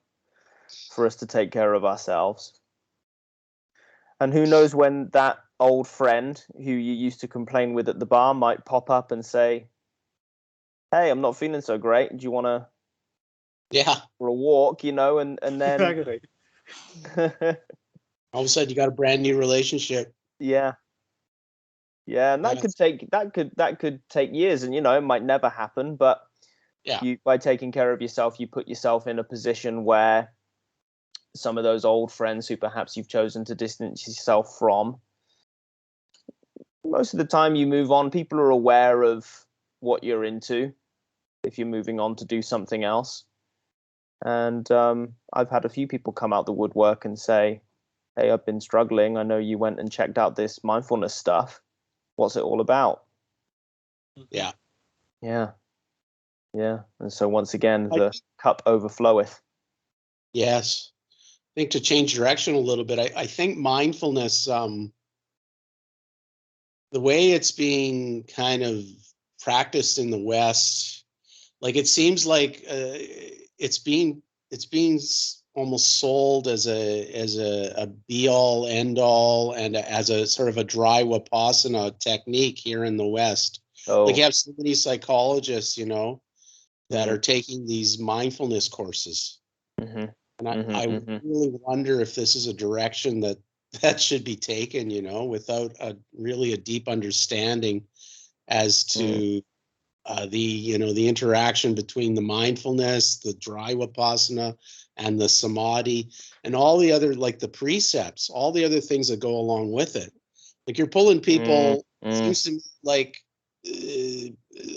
for us to take care of ourselves. And who knows when that old friend who you used to complain with at the bar might pop up and say, hey, I'm not feeling so great. Do you want to for a walk, you know, and then all of a sudden you got a brand new relationship. Yeah, and that could take years, and you know, it might never happen, but by taking care of yourself, you put yourself in a position where some of those old friends who perhaps you've chosen to distance yourself from, most of the time you move on, people are aware of what you're into if you're moving on to do something else. And I've had a few people come out the woodwork and say, hey, I've been struggling. I know you went and checked out this mindfulness stuff. What's it all about? Yeah. And so once again, the cup overfloweth. Yes. I think to change direction a little bit, I think mindfulness, the way it's being kind of practiced in the West, like it seems like it's being almost sold as a be all end all and as a sort of a dry vipassana technique here in the West. Like you have so many psychologists, you know, that are taking these mindfulness courses. And I really wonder if this is a direction that should be taken, you know, without really a deep understanding as to the interaction between the mindfulness, the dry vipassana, and the samadhi, and all the other, like the precepts, all the other things that go along with it. Like you're pulling people, seems to me like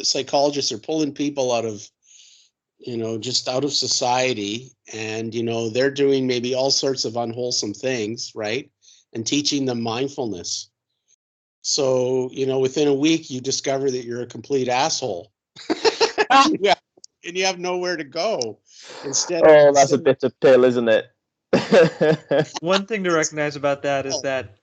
psychologists are pulling people out of, you know, just out of society, and, you know, they're doing maybe all sorts of unwholesome things, right? And teaching them mindfulness. So, you know, within a week, you discover that you're a complete asshole. And you have nowhere to go. That's a bitter pill, isn't it? One thing to recognize about that is that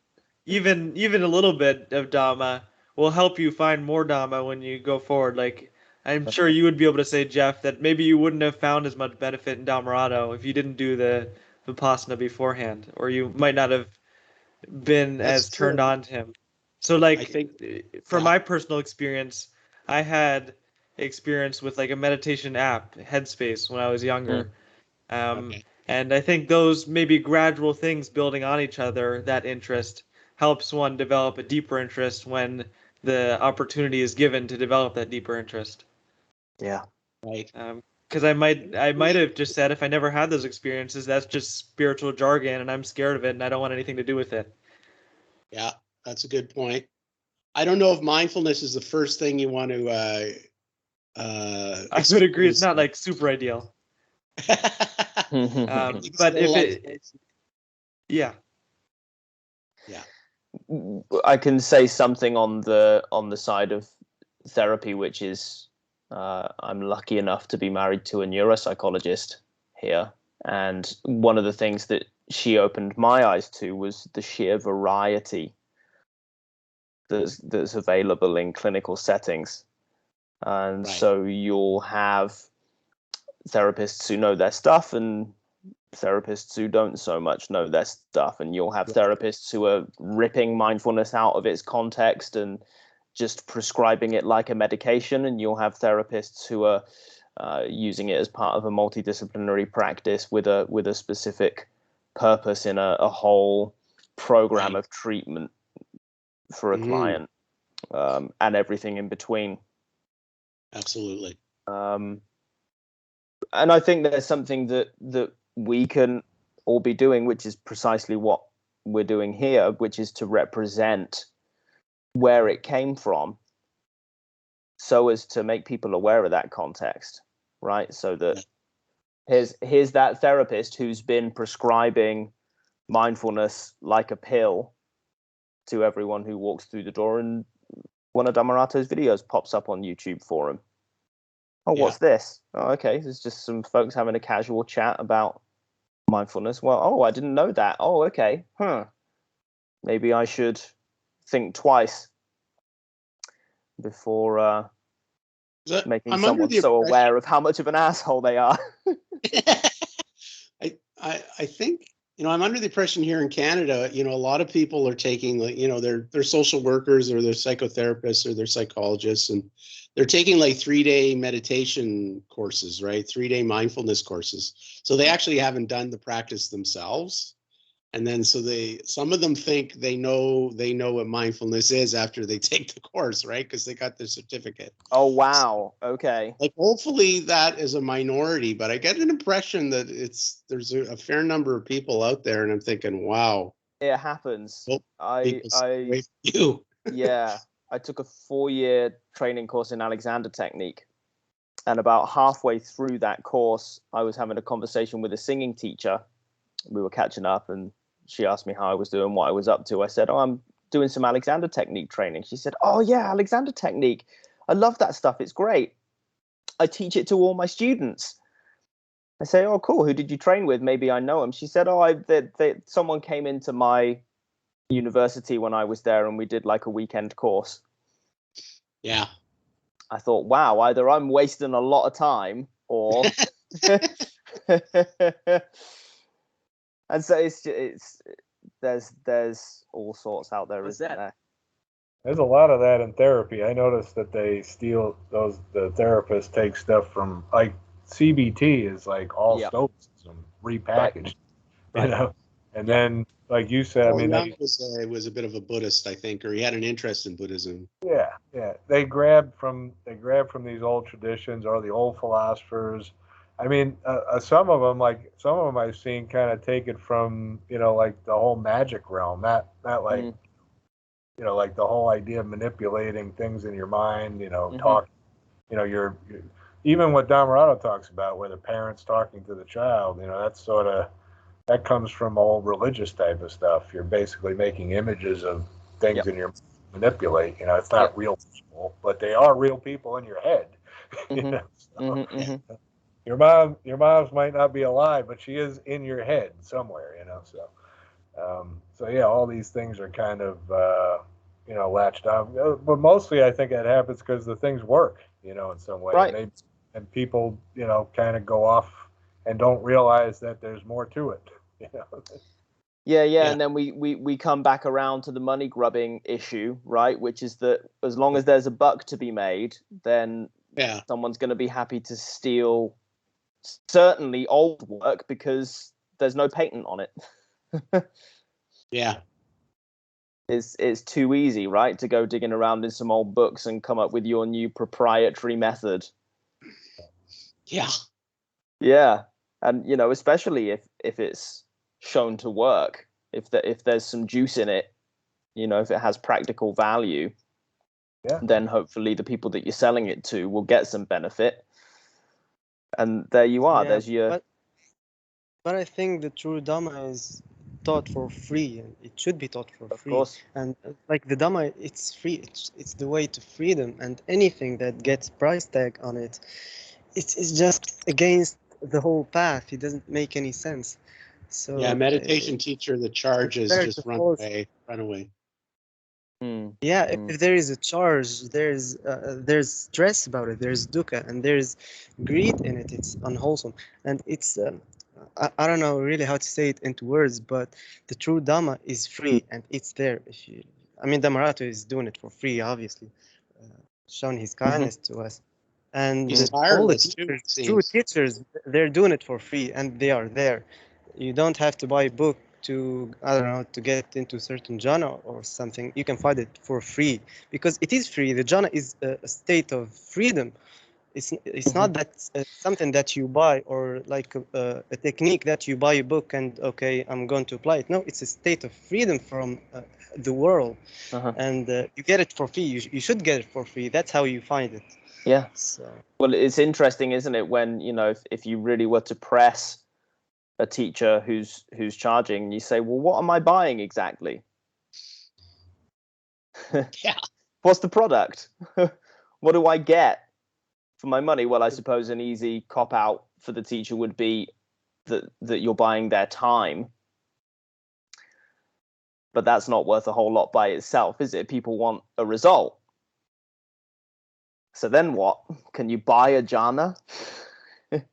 even a little bit of Dhamma will help you find more Dhamma when you go forward. Like, I'm sure you would be able to say, Jeff, that maybe you wouldn't have found as much benefit in Dhammarado if you didn't do the Vipassana beforehand, or you might not have been as turned on to him. So, like, I think, from my personal experience, I had experience with like a meditation app, Headspace, when I was younger. And I think those maybe gradual things building on each other, that interest, helps one develop a deeper interest when the opportunity is given to develop that deeper interest. Yeah. Right. Because I might have just said, if I never had those experiences, that's just spiritual jargon and I'm scared of it and I don't want anything to do with it. Yeah, that's a good point. I don't know if mindfulness is the first thing you want to I would agree, it's not like super ideal. But if it, yeah, I can say something on the side of therapy, which is I'm lucky enough to be married to a neuropsychologist here, and one of the things that she opened my eyes to was the sheer variety that's available in clinical settings. And so you'll have therapists who know their stuff and therapists who don't so much know their stuff, and you'll have therapists who are ripping mindfulness out of its context and just prescribing it like a medication, and you'll have therapists who are using it as part of a multidisciplinary practice with a specific purpose in a whole program of treatment for a client, and everything in between. Absolutely. And I think there's something that we can all be doing, which is precisely what we're doing here, which is to represent where it came from, so as to make people aware of that context, right? So that here's that therapist who's been prescribing mindfulness like a pill to everyone who walks through the door, and one of Dhammarato's videos pops up on YouTube for him. Oh, what's this? Oh, okay, there's just some folks having a casual chat about mindfulness. Well, oh, I didn't know that. Oh, okay. Maybe I should think twice before making someone so aware of how much of an asshole they are. I think, I'm under the impression here in Canada, a lot of people are taking, they're social workers or they're psychotherapists or they're psychologists, and they're taking like 3-day meditation courses, right? 3-day mindfulness courses. So they actually haven't done the practice themselves. And then some of them think they know what mindfulness is after they take the course, right? Because they got their certificate. Oh, wow. Okay. Like, hopefully that is a minority, but I get an impression that there's a fair number of people out there, and I'm thinking, wow. It happens. You. Yeah. I took a 4-year training course in Alexander technique. And about halfway through that course, I was having a conversation with a singing teacher. We were catching up, and she asked me how I was doing, what I was up to. I said, oh, I'm doing some Alexander technique training. She said, oh, yeah, Alexander technique. I love that stuff. It's great. I teach it to all my students. I say, oh, cool. Who did you train with? Maybe I know him. She said, oh, someone came into my university when I was there, and we did like a weekend course. Yeah. I thought, wow, either I'm wasting a lot of time or... And so it's there's all sorts out there, isn't there? There's a lot of that in therapy. I noticed that they steal the therapists take stuff from, like, CBT is like all Stoicism repackaged, right. And then, like you said, Young was a bit of a Buddhist, I think, or he had an interest in Buddhism. Yeah. They grab from these old traditions or the old philosophers. I mean, some of them I've seen kind of take it from, like the whole magic realm, not like, like the whole idea of manipulating things in your mind, talk, you're even what Dhammarato talks about, where the parents talking to the child, that comes from all religious type of stuff. You're basically making images of things in your manipulate. It's not real people, but they are real people in your head. Your mom's might not be alive, but she is in your head somewhere, So yeah, all these things are kind of latched on. But mostly, I think it happens because the things work, in some way, right? And people, kind of go off and don't realize that there's more to it. Yeah, and then we come back around to the money grubbing issue, right? Which is that as long as there's a buck to be made, then someone's going to be happy to steal certainly old work because there's no patent on it. Yeah. It's too easy, right, to go digging around in some old books and come up with your new proprietary method. Yeah. And especially if it's shown to work, if there's some juice in it, if it has practical value, then hopefully the people that you're selling it to will get some benefit. And there you are. There's your. But I think the true Dhamma is taught for free, and it should be taught for free. Of course. And like the Dhamma, it's free. It's the way to freedom, and anything that gets price tag on it, it's just against the whole path. It doesn't make any sense. So meditation teacher, the charge is just run away. Yeah, if there is a charge, there's stress about it. There's dukkha, and there's greed in it. It's unwholesome, and it's I don't know really how to say it into words, but the true Dhamma is free, and it's there. Dhammarato is doing it for free, obviously, showing his kindness to us, and all the teachers, true teachers, they're doing it for free, and they are there. You don't have to buy a book to get into certain jhana or something. You can find it for free because it is free. The jhana is a state of freedom. it's not that something that you buy, or like a technique that you buy a book and okay, I'm going to apply it. No, it's a state of freedom from the world, and you get it for free. You should get it for free. That's how you find it. Yeah. So. Well, it's interesting, isn't it, when, you know, if you really were to press a teacher who's charging, you say, well, what am I buying exactly? Yeah. What's the product? What do I get for my money? Well, I suppose an easy cop out for the teacher would be that you're buying their time. But that's not worth a whole lot by itself, is it? People want a result. So then what? Can you buy a jhana? And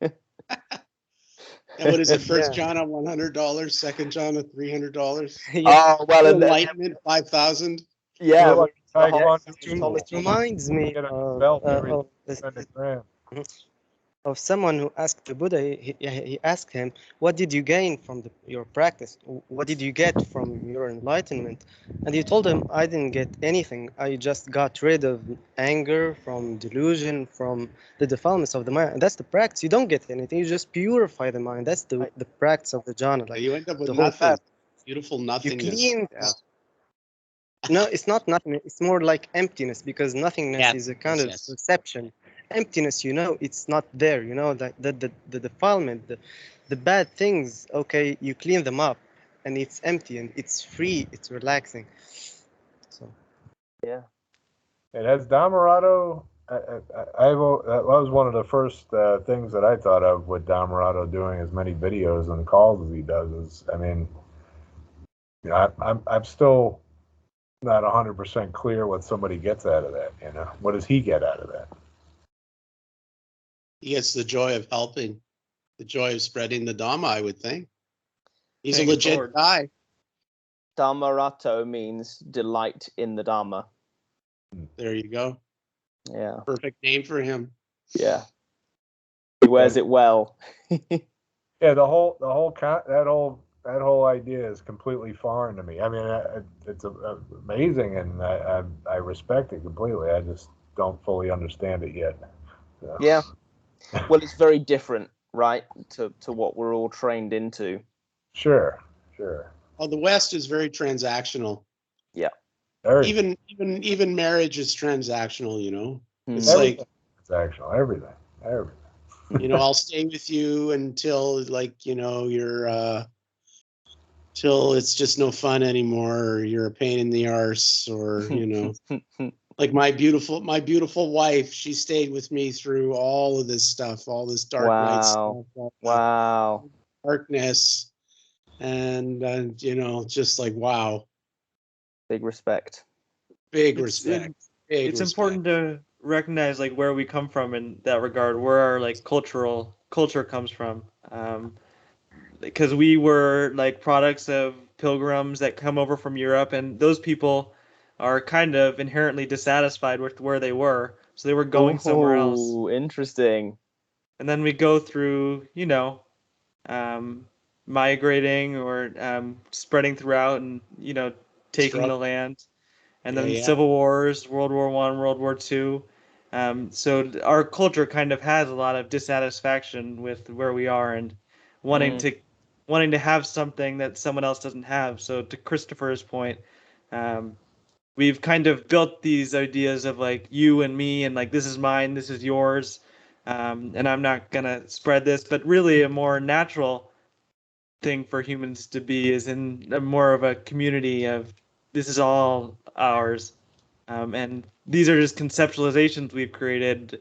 what is it? First jhana, $100. Second jhana, $300. Oh, well, Enlightenment, 5,000. Yeah, Well, It reminds me of someone who asked the Buddha. He asked him, "What did you gain from your practice? What did you get from your enlightenment?" And he told him, "I didn't get anything. I just got rid of anger, from delusion, from the defilements of the mind. And that's the practice. You don't get anything. You just purify the mind. That's the practice of the jhana. Like You end up with the whole nothing. path. Beautiful You nothingness. clean. No, it's not nothing. It's more like emptiness, because nothingness is a kind of perception. Emptiness, you know, it's not there. You know, that the defilement, the bad things. Okay, you clean them up, and it's empty and it's free. It's relaxing. So. Yeah. It has Dhammarato. That was one of the first things that I thought of with Dhammarato doing as many videos and calls as he does. Is, I mean, you know, I'm still not 100% clear what somebody gets out of that. You know, what does he get out of that? He gets the joy of helping, the joy of spreading the Dhamma, I would think. He's a legit guy. Dhammarato means delight in the Dhamma. There you go. Yeah. Perfect name for him. Yeah. He wears it well. Yeah, that whole idea is completely foreign to me. I mean, it's amazing, and I respect it completely. I just don't fully understand it yet. So. Yeah. Well, it's very different, right, to what we're all trained into. Sure. Well, the West is very transactional. Yeah. Even marriage is transactional, you know. It's everything. Transactional, everything. You know, I'll stay with you until, like, you know, you're till it's just no fun anymore, or you're a pain in the arse, or, you know. Like my beautiful wife, she stayed with me through all of this stuff, all this dark night stuff. Wow. Darkness. And, you know, just like, wow. Big respect. Big respect. It's important to recognize like where we come from in that regard, where our like culture comes from. Because we were like products of pilgrims that come over from Europe, and those people are kind of inherently dissatisfied with where they were, so they were going somewhere else. Ooh, interesting. And then we go through, you know, migrating or spreading throughout, and you know, taking the land, and then civil wars, World War I, World War II. So our culture kind of has a lot of dissatisfaction with where we are, and wanting to have something that someone else doesn't have. So to Christopher's point, we've kind of built these ideas of like you and me, and like this is mine, this is yours, and I'm not gonna spread this. But really, a more natural thing for humans to be is in more of a community of this is all ours, and these are just conceptualizations we've created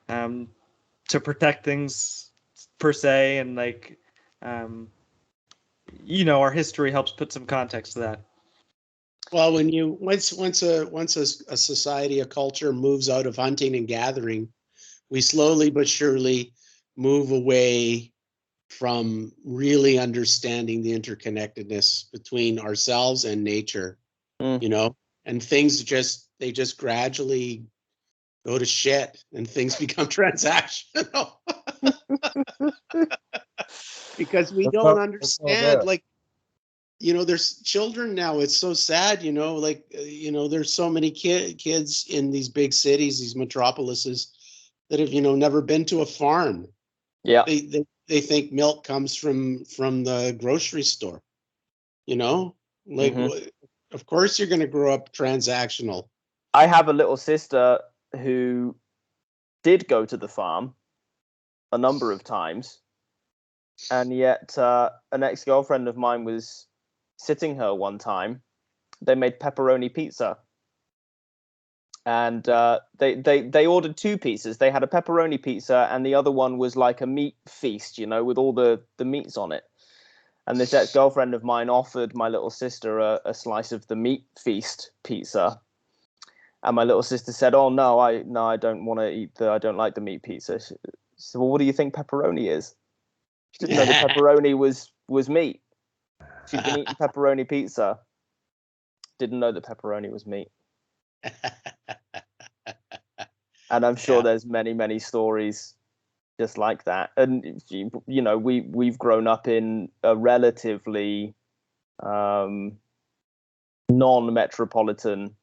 to protect things per se, and like you know, our history helps put some context to that. Well, when you once a society, a culture moves out of hunting and gathering, we slowly but surely move away from really understanding the interconnectedness between ourselves and nature. You know, and things just gradually go to shit, and things become transactional because we don't understand. Like, you know, there's children now. It's so sad, you know, like, you know, there's so many kids in these big cities, these metropolises, that have, never been to a farm. Yeah. They think milk comes from the grocery store, like, of course you're going to grow up transactional. I have a little sister who did go to the farm a number of times, and yet an ex-girlfriend of mine was sitting her one time. They made pepperoni pizza, and they ordered two pizzas. They had a pepperoni pizza, and the other one was like a meat feast, with all the meats on it. And this ex-girlfriend of mine offered my little sister a slice of the meat feast pizza. And my little sister said, "Oh no, I don't want to eat I don't like the meat pizza." She said, "Well, what do you think pepperoni is?" She didn't know the pepperoni was meat. She'd been eating pepperoni pizza. Didn't know that pepperoni was meat. And I'm sure there's many, many stories just like that. And we've grown up in a relatively non-metropolitan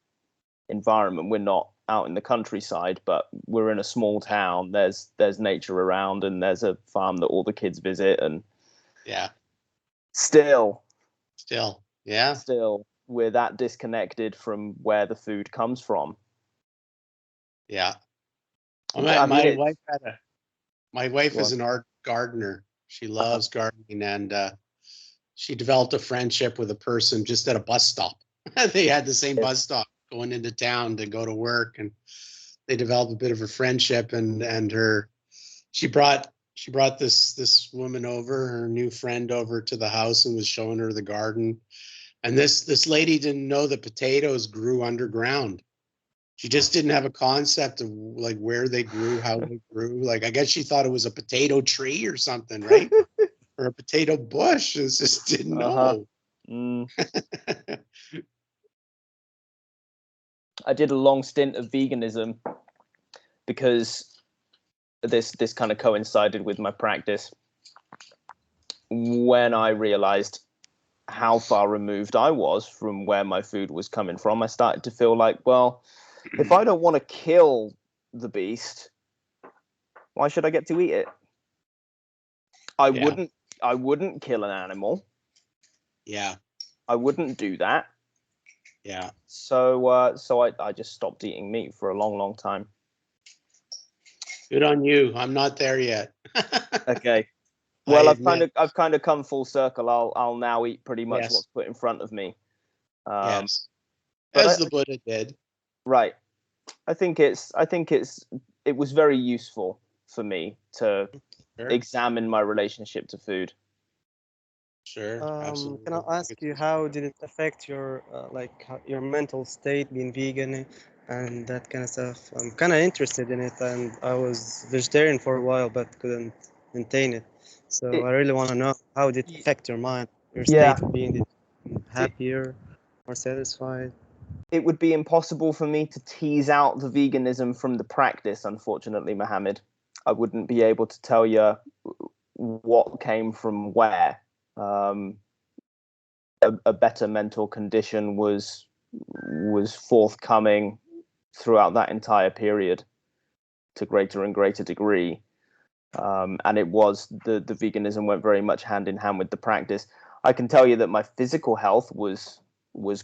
environment. We're not out in the countryside, but we're in a small town. There's nature around, and there's a farm that all the kids visit, and still we're that disconnected from where the food comes from. My wife is an art gardener. She loves gardening, and she developed a friendship with a person just at a bus stop. They had the same bus stop going into town to go to work, and they developed a bit of a friendship. And she brought this woman over, her new friend over to the house, and was showing her the garden. And this lady didn't know that potatoes grew underground. She just didn't have a concept of like where they grew, how they grew. Like, I guess she thought it was a potato tree or something, right? Or a potato bush. It just didn't know. I did a long stint of veganism because this kind of coincided with my practice. When I realized how far removed I was from where my food was coming from, I started to feel like, well, if I don't want to kill the beast, why should I get to eat it? I wouldn't kill an animal. Yeah. I wouldn't do that. Yeah. So I just stopped eating meat for a long, long time. Good on you. I'm not there yet. Okay. Well, I've kind of come full circle. I'll now eat pretty much what's put in front of me. Yes. As the Buddha did. Right. I think it was very useful for me to examine my relationship to food. Sure. Absolutely. Can I ask you, how did it affect your your mental state being vegan and that kind of stuff? I'm kind of interested in it, and I was vegetarian for a while but couldn't maintain it. So I really want to know, how did it affect your mind, your state of being? Happier, more satisfied? It would be impossible for me to tease out the veganism from the practice, unfortunately, Mohammed. I wouldn't be able to tell you what came from where. A better mental condition was forthcoming throughout that entire period to greater and greater degree. And it was the veganism went very much hand in hand with the practice. I can tell you that my physical health was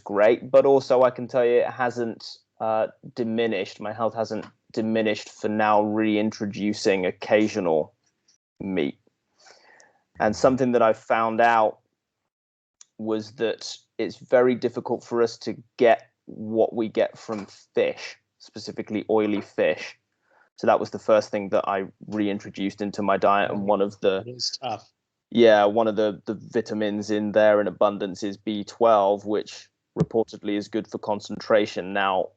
great, but also I can tell you it hasn't diminished. My health hasn't diminished for now reintroducing occasional meat. And something that I found out was that it's very difficult for us to get what we get from fish, specifically oily fish. So that was the first thing that I reintroduced into my diet. And one of the vitamins in there in abundance is B12, which reportedly is good for concentration. Now,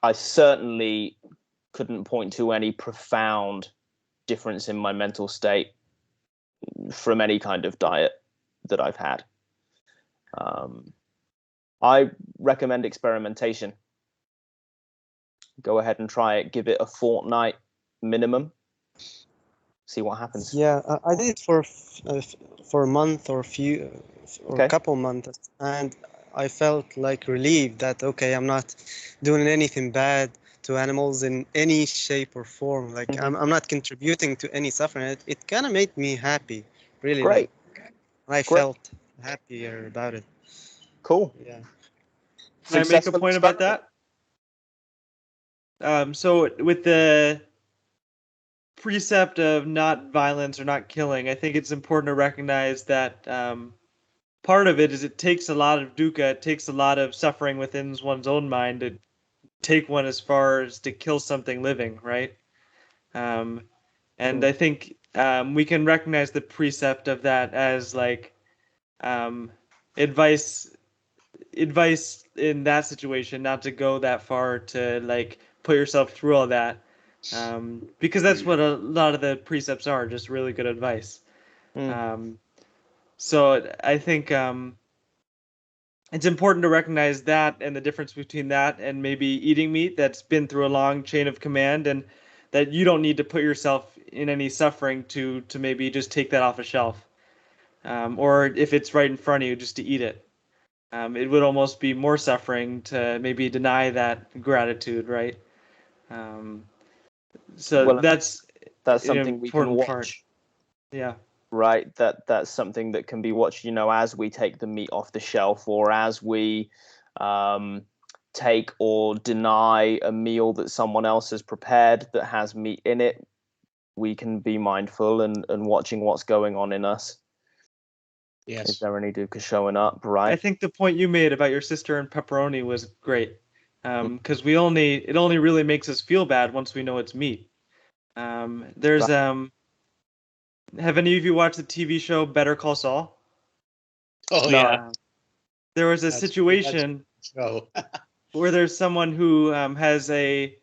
I certainly couldn't point to any profound difference in my mental state from any kind of diet that I've had. I recommend experimentation. Go ahead and try it. Give it a fortnight minimum. See what happens. Yeah, I did it for a month or a couple months, and I felt like relieved that, okay, I'm not doing anything bad. to animals in any shape or form. Like Mhm. I'm not contributing to any suffering. It kind of made me happy, really. Great. Like I Great. felt happier about it. Cool. Yeah. Can I make a Successful point about experiment. that? So with the precept of not violence or not killing, I think it's important to recognize that part of it is it takes a lot of dukkha, it takes a lot of suffering within one's own mind to take one as far as to kill something living, right? And I think we can recognize the precept of that as like advice in that situation, not to go that far to like put yourself through all that, because that's what a lot of the precepts are, just really good advice. So I think it's important to recognize that and the difference between that and maybe eating meat that's been through a long chain of command, and that you don't need to put yourself in any suffering to maybe just take that off a shelf, or if it's right in front of you, just to eat it. It would almost be more suffering to maybe deny that gratitude, right? So Well, that's an something we can important watch. part. Yeah. Right, that's something that can be watched, as we take the meat off the shelf, or as we take or deny a meal that someone else has prepared that has meat in it. We can be mindful and watching what's going on in us. Yes. Is there any dukkha showing up? Right. I think the point you made about your sister and pepperoni was great, because it only really makes us feel bad once we know it's meat. There's have any of you watched the TV show Better Call Saul? Oh No. yeah. There was a That's situation so. where there's someone who has a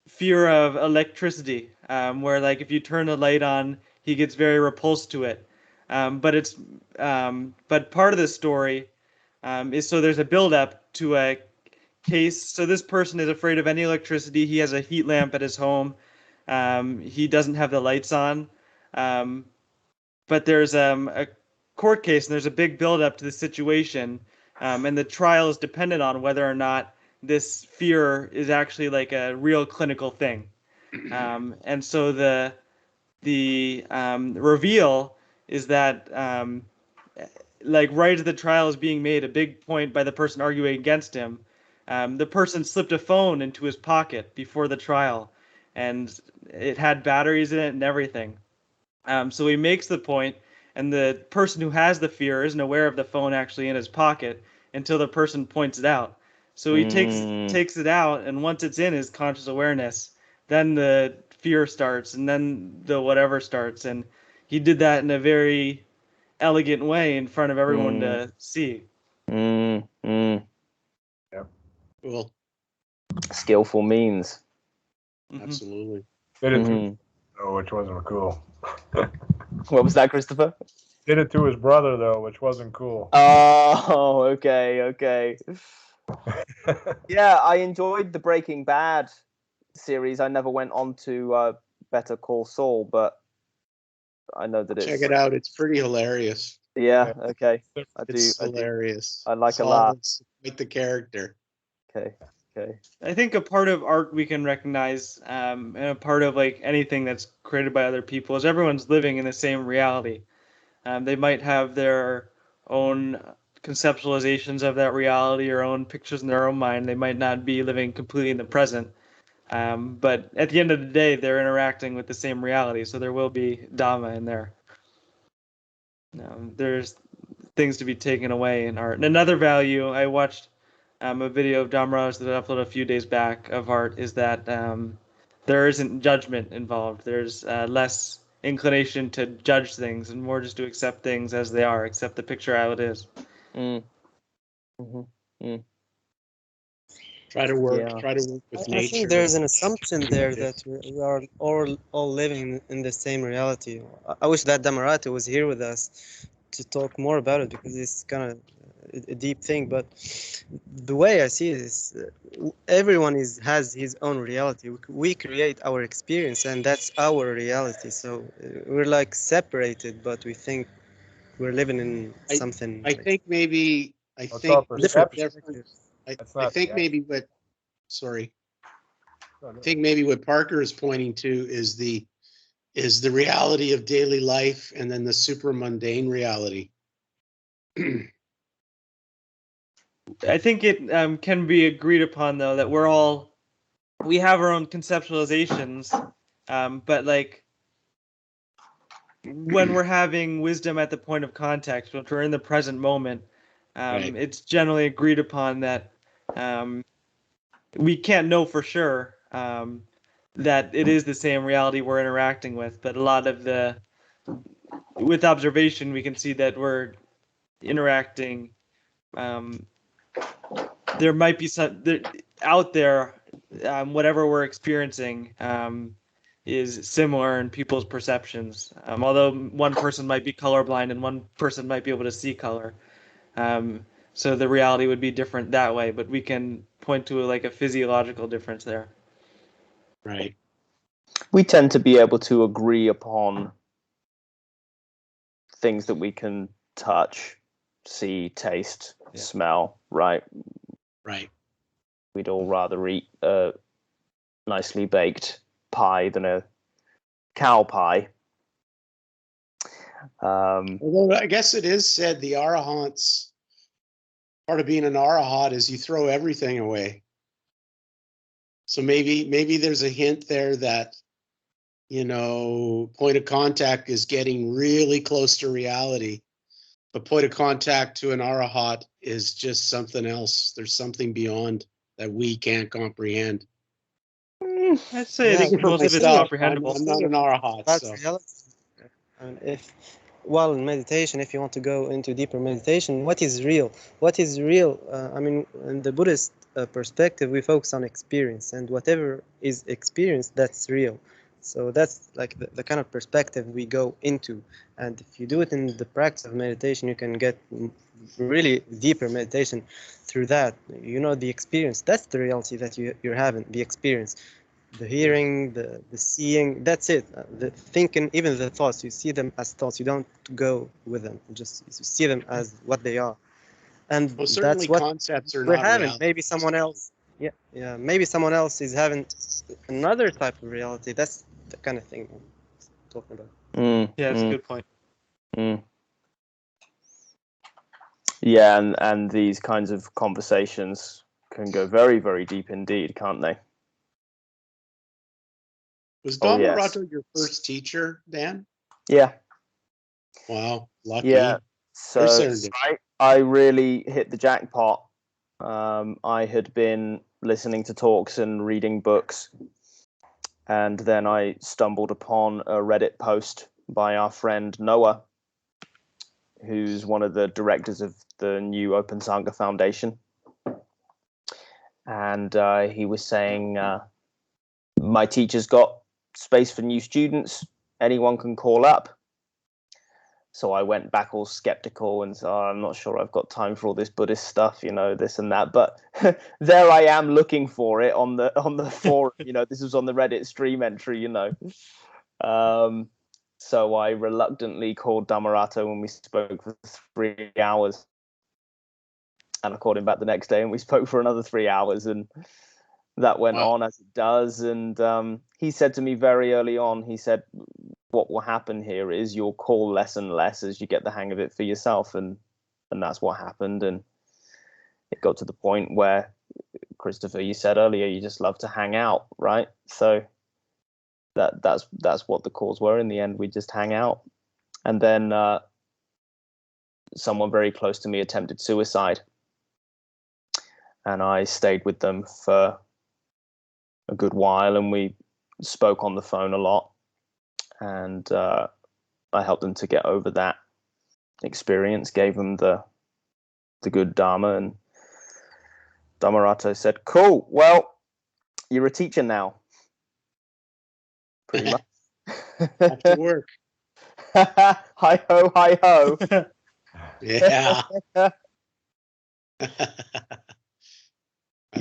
fear of electricity, where like if you turn the light on, he gets very repulsed to it. But part of the story is, so there's a build up to a case. So this person is afraid of any electricity. He has a heat lamp at his home. He doesn't have the lights on. But there's a court case, and there's a big build up to the situation, and the trial is dependent on whether or not this fear is actually like a real clinical thing. And so the reveal is that like right as the trial is being made, a big point by the person arguing against him, the person slipped a phone into his pocket before the trial, and it had batteries in it and everything. So he makes the point, and the person who has the fear isn't aware of the phone actually in his pocket until the person points it out. So he takes it out, and once it's in his conscious awareness, then the fear starts, and then the whatever starts. And he did that in a very elegant way in front of everyone to see. Yep. Cool. Skillful means. Absolutely. Did it to which wasn't cool. What was that, Christopher? Did it to his brother though, which wasn't cool. Oh, okay. Yeah, I enjoyed the Breaking Bad series. I never went on to Better Call Saul, but I know that Check it out. It's pretty hilarious. Yeah, okay. It's hilarious. I like Saul a laugh. is quite the character. Okay. I think a part of art we can recognize, and a part of like anything that's created by other people, is everyone's living in the same reality. They might have their own conceptualizations of that reality, or own pictures in their own mind. They might not be living completely in the present. But at the end of the day, they're interacting with the same reality, so there will be dhamma in there. There's things to be taken away in art. And another value, I watched a video of Dhammaraj that I uploaded a few days back of art, is that there isn't judgment involved. There's less inclination to judge things and more just to accept things as they are, accept the picture how it is. Try to work with nature. I think there's an assumption there that we are all living in the same reality. I wish that Dhammarato was here with us to talk more about it, because it's kind of a deep thing. But the way I see it is everyone has his own reality. We create our experience, and that's our reality. So we're like separated, but we think we're living in something. I think maybe different. I think maybe what. Sorry. I think maybe what Parker is pointing to is the reality of daily life, and then the super mundane reality. I think it can be agreed upon, though, that we have our own conceptualizations, but like when we're having wisdom at the point of context, when we're in the present moment, Right. it's generally agreed upon that we can't know for sure that it is the same reality we're interacting with, but a lot of with observation, we can see that we're interacting. There might be out there, whatever we're experiencing is similar in people's perceptions. Although one person might be colorblind and one person might be able to see color. So the reality would be different that way, but we can point to like a physiological difference there. Right. We tend to be able to agree upon things that we can touch, see, taste, smell, right? Right. We'd all rather eat a nicely baked pie than a cow pie. Although I guess it is said the arahants, part of being an arahat is you throw everything away. So maybe there's a hint there that, point of contact is getting really close to reality. But point of contact to an arahat is just something else. There's something beyond that we can't comprehend. I'd say I think most of it's comprehensible. I'm not an arahat. That's So. reality. And while in meditation, if you want to go into deeper meditation, what is real? What is real? In the Buddhist perspective, we focus on experience, and whatever is experienced, that's real. So that's like the kind of perspective we go into. And if you do it in the practice of meditation, you can get really deeper meditation through that. The experience, that's the reality that you're having, the experience. The hearing, the seeing, that's it. The thinking, even the thoughts, you see them as thoughts. You don't go with them. You see them as what they are. And certainly that's what concepts are we're not having. reality. Maybe someone else, maybe someone else is having another type of reality. That's the kind of thing I'm talking about. Yeah, that's a good point. Yeah, and these kinds of conversations can go very, very deep indeed, can't they? Was Dhamma your first teacher, Dan? Yeah. Wow, lucky. Yeah. So I really hit the jackpot. I had been listening to talks and reading books, and then I stumbled upon a Reddit post by our friend Noah, who's one of the directors of the new Open Sangha Foundation. And he was saying, my teacher's got space for new students. Anyone can call up. So I went back all skeptical and said, I'm not sure I've got time for all this Buddhist stuff, this and that. But there I am looking for it on the forum. This was on the Reddit stream entry, So I reluctantly called Dhammarato when we spoke for 3 hours. And I called him back the next day and we spoke for another 3 hours. And that went on as it does. And he said to me very early on, he said, what will happen here is you'll call less and less as you get the hang of it for yourself. And that's what happened. And it got to the point where, Christopher, you said earlier, you just love to hang out, right? So that's what the calls were. In the end, we just hang out. And then someone very close to me attempted suicide. And I stayed with them for a good while, and we spoke on the phone a lot. And I helped them to get over that experience, gave them the good Dharma. And Dhammarato said, cool, well, you're a teacher now. Pretty much. Off to work. Hi ho, hi ho. Yeah. That's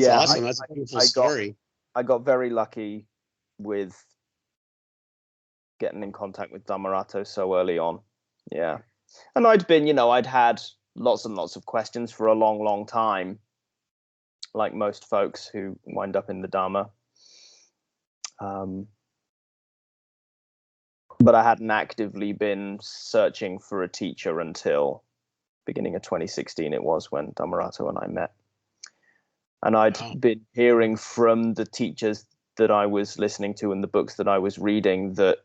awesome. That's a beautiful story. I got very lucky with getting in contact with Dhammarato so early on. Yeah. And I'd had lots and lots of questions for a long, long time, like most folks who wind up in the Dharma. But I hadn't actively been searching for a teacher until beginning of 2016. It was when Dhammarato and I met. And I'd been hearing from the teachers that I was listening to and the books that I was reading that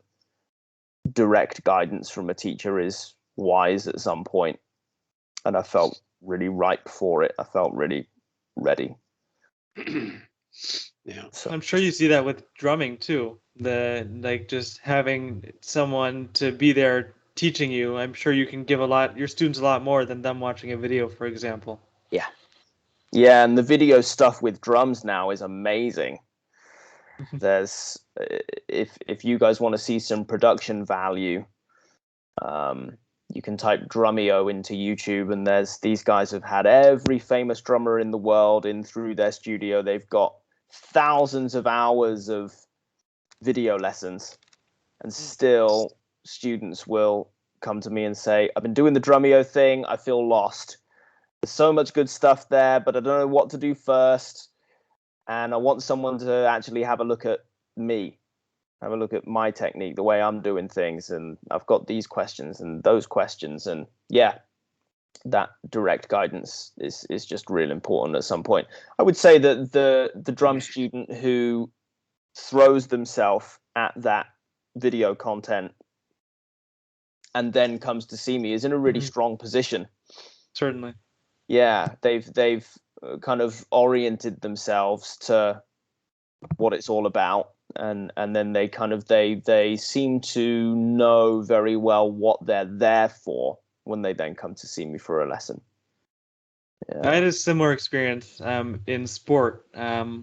direct guidance from a teacher is wise at some point. And I felt really ripe for it. I felt really ready. Yeah. So I'm sure you see that with drumming too. Just having someone to be there teaching you. I'm sure you can give your students a lot more than them watching a video, for example. Yeah. Yeah, and the video stuff with drums now is amazing. There's if you guys want to see some production value, you can type Drumeo into YouTube, and these guys have had every famous drummer in the world in through their studio. They've got thousands of hours of video lessons, and still students will come to me and say, I've been doing the Drumeo thing, I feel lost. There's so much good stuff there, but I don't know what to do first. And I want someone to actually have a look at me, have a look at my technique, the way I'm doing things. And I've got these questions and those questions. And yeah, that direct guidance is just real important at some point. I would say that the drum student who throws themselves at that video content and then comes to see me is in a really strong position. Certainly. Yeah, they've kind of oriented themselves to what it's all about, and then they seem to know very well what they're there for when they then come to see me for a lesson. Yeah. I had a similar experience in sport,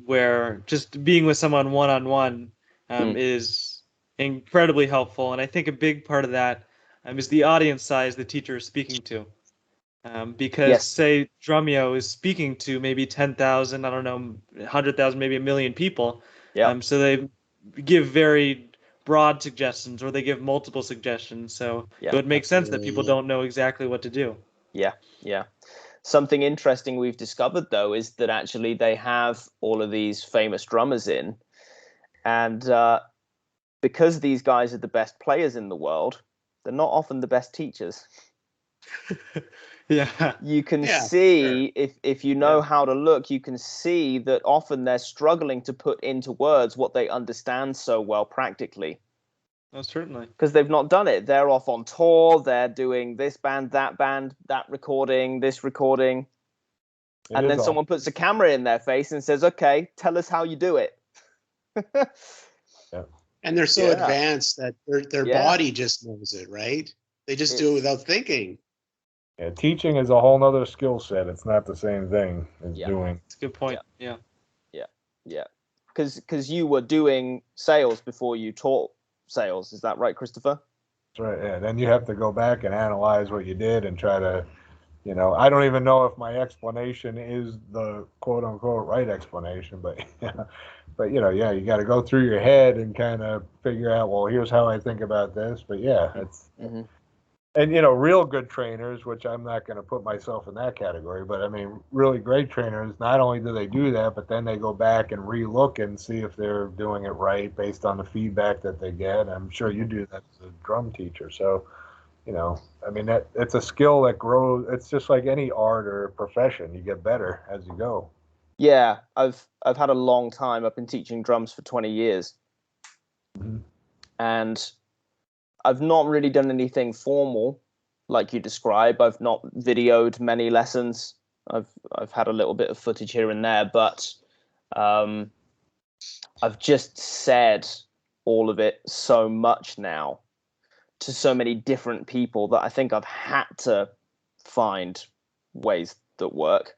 where just being with someone one-on-one is incredibly helpful, and I think a big part of that is the audience size the teacher is speaking to. Because Yes. say Drumeo is speaking to maybe 10,000, I don't know, 100,000, maybe 1 million people. Yeah. So they give very broad suggestions, or they give multiple suggestions. So Yeah, it would make sense that people don't know exactly what to do. Yeah, yeah. Something interesting we've discovered, though, is that actually they have all of these famous drummers in, and because these guys are the best players in the world, they're not often the best teachers. Yeah. You can Yeah, see, sure. if you know how to look, you can see that often they're struggling to put into words what they understand so well practically. Oh, certainly. Because they've not done it. They're off on tour, they're doing this band, that recording, this recording. And then someone puts a camera in their face and says, okay, tell us how you do it. Yeah. And they're so advanced that their body just knows it, right? They just do it without thinking. Yeah, teaching is a whole nother skill set. It's not the same thing as doing. That's a good point. Yeah. Because you were doing sales before you taught sales. Is that right, Christopher? That's right. Yeah. Then you have to go back and analyze what you did and try to, I don't even know if my explanation is the quote unquote right explanation, but you got to go through your head and kind of figure out, well, here's how I think about this. But yeah, it's. Mm-hmm. And, real good trainers, which I'm not going to put myself in that category, but I mean, really great trainers, not only do they do that, but then they go back and relook and see if they're doing it right based on the feedback that they get. I'm sure you do that as a drum teacher. So, I mean, it's a skill that grows. It's just like any art or profession. You get better as you go. Yeah, I've had a long time. I've been teaching drums for 20 years. Mm-hmm. And I've not really done anything formal like you describe. I've not videoed many lessons. I've had a little bit of footage here and there, but I've just said all of it so much now to so many different people that I think I've had to find ways that work.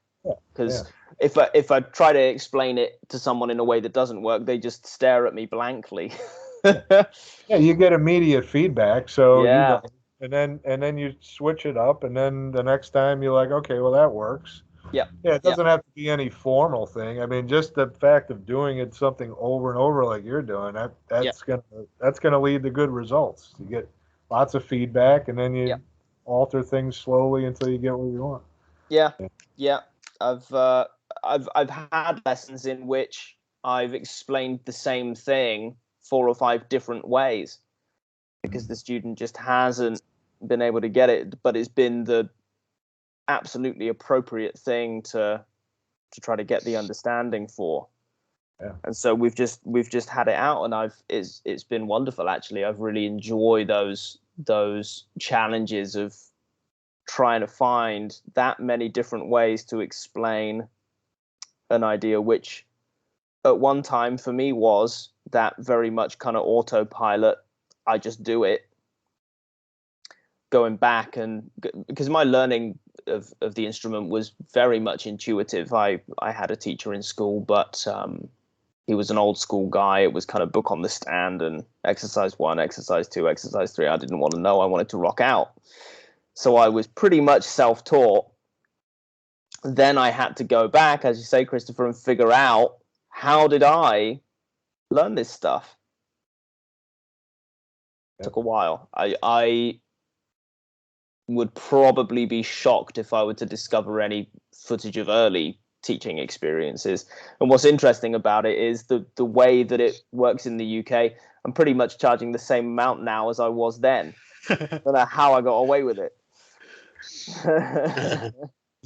Because if I try to explain it to someone in a way that doesn't work, they just stare at me blankly. Yeah, you get immediate feedback, so yeah. and then you switch it up, and then the next time you're like, okay, well that works. Yeah. Yeah, it doesn't have to be any formal thing. I mean, just the fact of doing it something over and over like you're doing, that's gonna lead to good results. You get lots of feedback, and then you alter things slowly until you get what you want. Yeah. I've had lessons in which I've explained the same thing 4 or 5 different ways because the student just hasn't been able to get it, but it's been the absolutely appropriate thing to try to get the understanding for. Yeah. And so we've just had it out, and it's been wonderful actually. I've really enjoyed those challenges of trying to find that many different ways to explain an idea, which at one time for me was that very much kind of autopilot. I just do it. Going back, and because my learning of the instrument was very much intuitive. I had a teacher in school, but he was an old school guy. It was kind of book on the stand and exercise 1, exercise 2, exercise 3. I didn't want to know. I wanted to rock out. So I was pretty much self-taught. Then I had to go back, as you say, Christopher, and figure out, how did I learn this stuff? It took a while. I would probably be shocked if I were to discover any footage of early teaching experiences. And what's interesting about it is the way that it works in the UK. I'm pretty much charging the same amount now as I was then. I don't know how I got away with it. As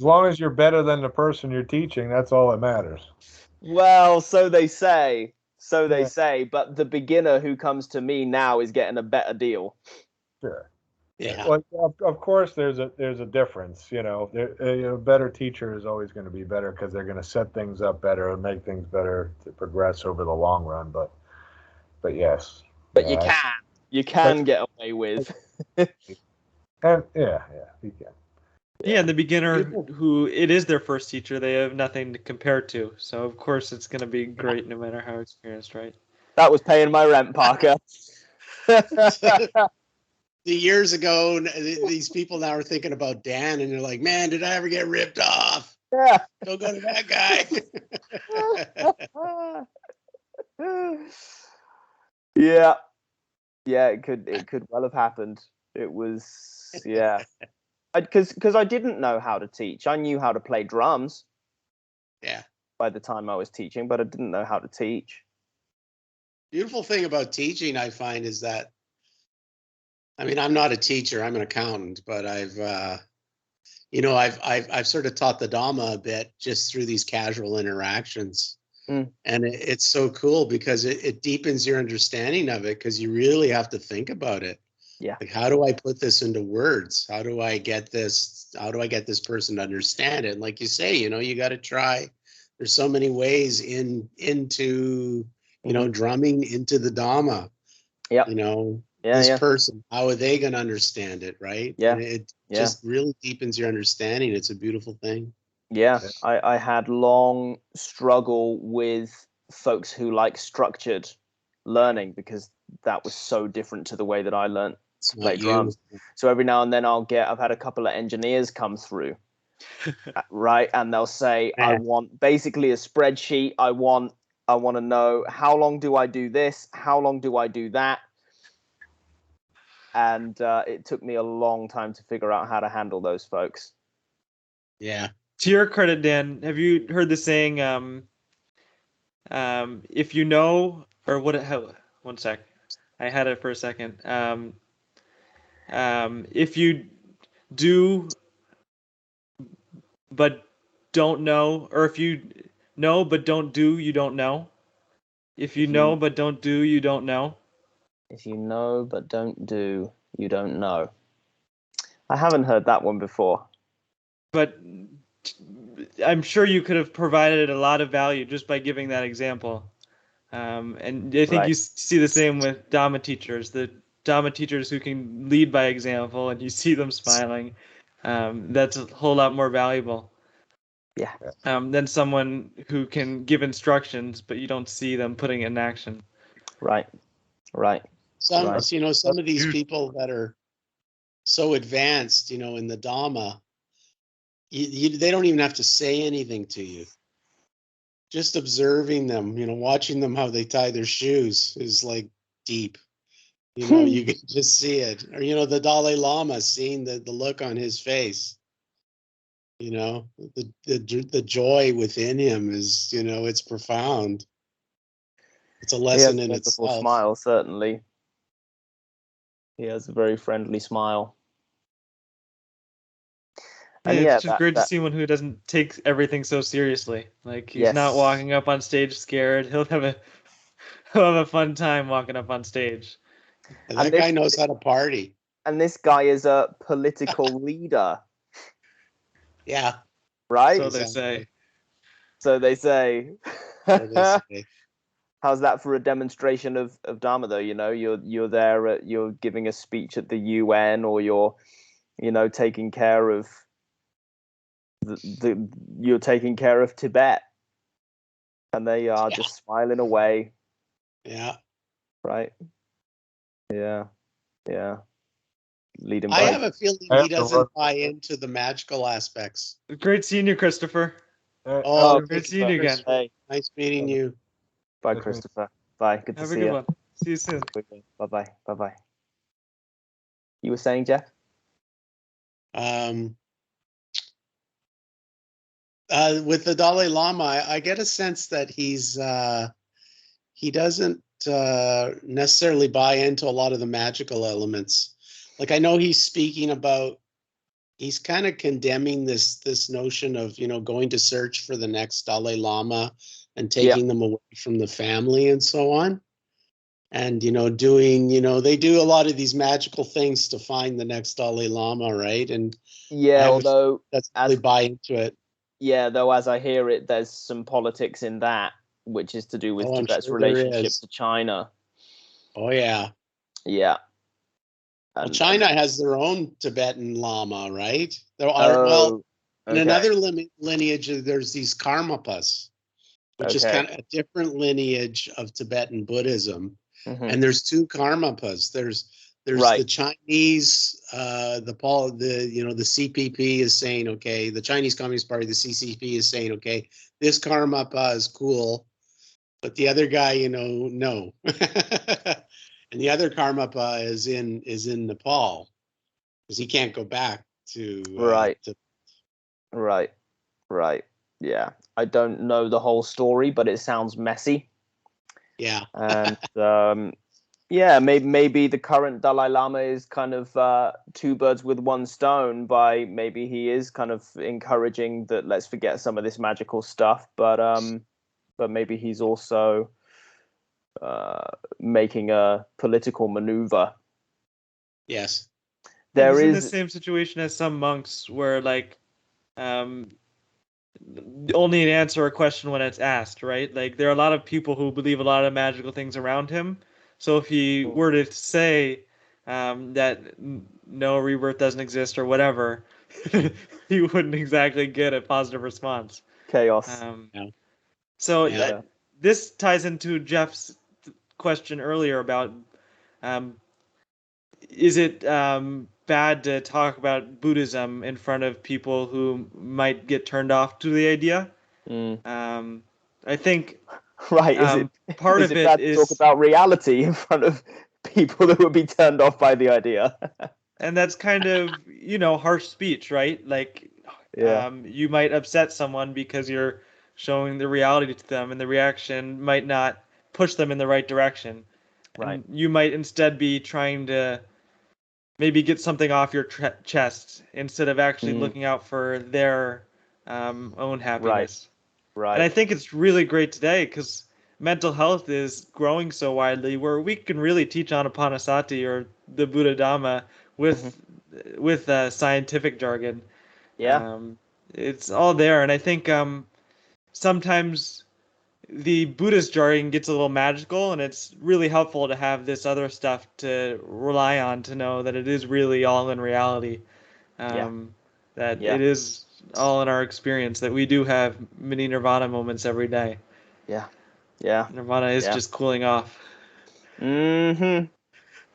long as you're better than the person you're teaching, that's all that matters. Well, so they say. So they Yeah. say. But the beginner who comes to me now is getting a better deal. Sure. Yeah. Well, of course, there's a difference. A better teacher is always going to be better because they're going to set things up better and make things better to progress over the long run. But yes. But yeah, you can get away with. and you can. Yeah, and the beginner who it is their first teacher, they have nothing to compare to. So of course it's going to be great no matter how experienced, right? That was paying my rent, Parker. The years ago, these people now are thinking about Dan, and they're like, "Man, did I ever get ripped off? Yeah. Don't go to that guy." Yeah, it could well have happened. It was because I didn't know how to teach. I knew how to play drums. Yeah. By the time I was teaching, but I didn't know how to teach. Beautiful thing about teaching, I find, is that, I mean, I'm not a teacher, I'm an accountant, but I've sort of taught the Dhamma a bit just through these casual interactions. And it's so cool because it deepens your understanding of it, because you really have to think about it. Yeah. Like, how do I put this into words? How do I get this person to understand it? And like you say, you got to try. There's so many ways into, drumming into the Dhamma. Yeah. This person, how are they going to understand it, right? Yeah. And it just really deepens your understanding. It's a beautiful thing. Yeah. I had long struggle with folks who like structured learning, because that was so different to the way that I learned to play drums. So every now and then I've had a couple of engineers come through, right? And they'll say, I want basically a spreadsheet. I want to know, how long do I do this? How long do I do that? And it took me a long time to figure out how to handle those folks. Yeah. To your credit, Dan, have you heard the saying, if you know, or what, one sec. I had it for a second. If you do but don't know, or if you know but don't do, you don't know. If you know but don't do, you don't know. If you know but don't do, you don't know. I haven't heard that one before. But I'm sure you could have provided a lot of value just by giving that example. And I think you see the same with Dhamma teachers. The Dhamma teachers who can lead by example, and you see them smiling. That's a whole lot more valuable. Yeah. Than someone who can give instructions, but you don't see them putting it in action. Right. Some of these people that are so advanced, in the Dhamma, they don't even have to say anything to you. Just observing them, watching them, how they tie their shoes is like deep. You can just see it. Or, the Dalai Lama, seeing the look on his face. The joy within him is, it's profound. It's a He has lesson a in wonderful itself. smile, certainly. He has a very friendly smile. And It's yeah, just great to see one who doesn't take everything so seriously. Like he's not Yes. walking up on stage scared. He'll have a fun time walking up on stage. And And that this- guy knows how to party. and this guy is a political leader, Yeah. right? So they say. So they say. So they say. How's that for a demonstration of Dharma, though? You're there, you're giving a speech at the UN, or you're, taking care of you're taking care of Tibet, and they are just smiling away, Yeah. right? Yeah. Leading I by. have a feeling I have he to doesn't look. buy into the magical aspects. Great seeing you, Christopher. Oh, Great seeing you again. Hey, nice meeting you. bye, Okay. Christopher. Bye. Good to Have a see good you. one. See you soon. Bye. Bye. You were saying, Jeff? With the Dalai Lama, I get a sense that he doesn't necessarily buy into a lot of the magical elements. Like I know he's speaking about, he's kind of condemning this notion of going to search for the next Dalai Lama and taking them away from the family and so on. And doing they do a lot of these magical things to find the next Dalai Lama, right? And Yeah, although that's really buy into it. Yeah, though as I hear it, there's some politics in that, which is to do with I'm Tibet's sure there relationship is. to China. Oh yeah. Yeah. Well, China has their own Tibetan Lama, right? There are in another lineage, there's these Karmapas, which is kind of a different lineage of Tibetan Buddhism. And there's two Karmapas. There's Right. the Chinese, the CPP is saying, okay, the Chinese Communist Party, the CCP is saying, okay, this Karmapa is cool, but the other guy, no. And the other Karmapa is in Nepal, because he can't go back to Right. Yeah. I don't know the whole story, but it sounds messy. Yeah. And yeah, maybe the current Dalai Lama is kind of two birds with one stone, by maybe he is kind of encouraging that let's forget some of this magical stuff, but maybe he's also making a political maneuver. Yes. There he's in the is same situation as some monks where only answer a question when it's asked, right? Like there are a lot of people who believe a lot of magical things around him. So if he were to say that no rebirth doesn't exist or whatever, he wouldn't exactly get a positive response. chaos. So Yeah. this ties into Jeff's question earlier about is it bad to talk about Buddhism in front of people who might get turned off to the idea? I think Right, is part is of it it bad to is talk about reality in front of people that would be turned off by the idea? and that's kind of harsh speech, right? Like you might upset someone because you're showing the reality to them, and the reaction might not push them in the right direction. Right. And you might instead be trying to maybe get something off your chest instead of actually looking out for their own happiness. Right. And I think it's really great today because mental health is growing so widely where we can really teach Anapanasati or the Buddha Dhamma with scientific jargon. Yeah. It's all there, and I think sometimes the Buddhist jargon gets a little magical, and it's really helpful to have this other stuff to rely on to know that it is really all in reality. That it is all in our experience, that we do have mini nirvana moments every day. Yeah. Nirvana is just cooling off. Mm-hmm.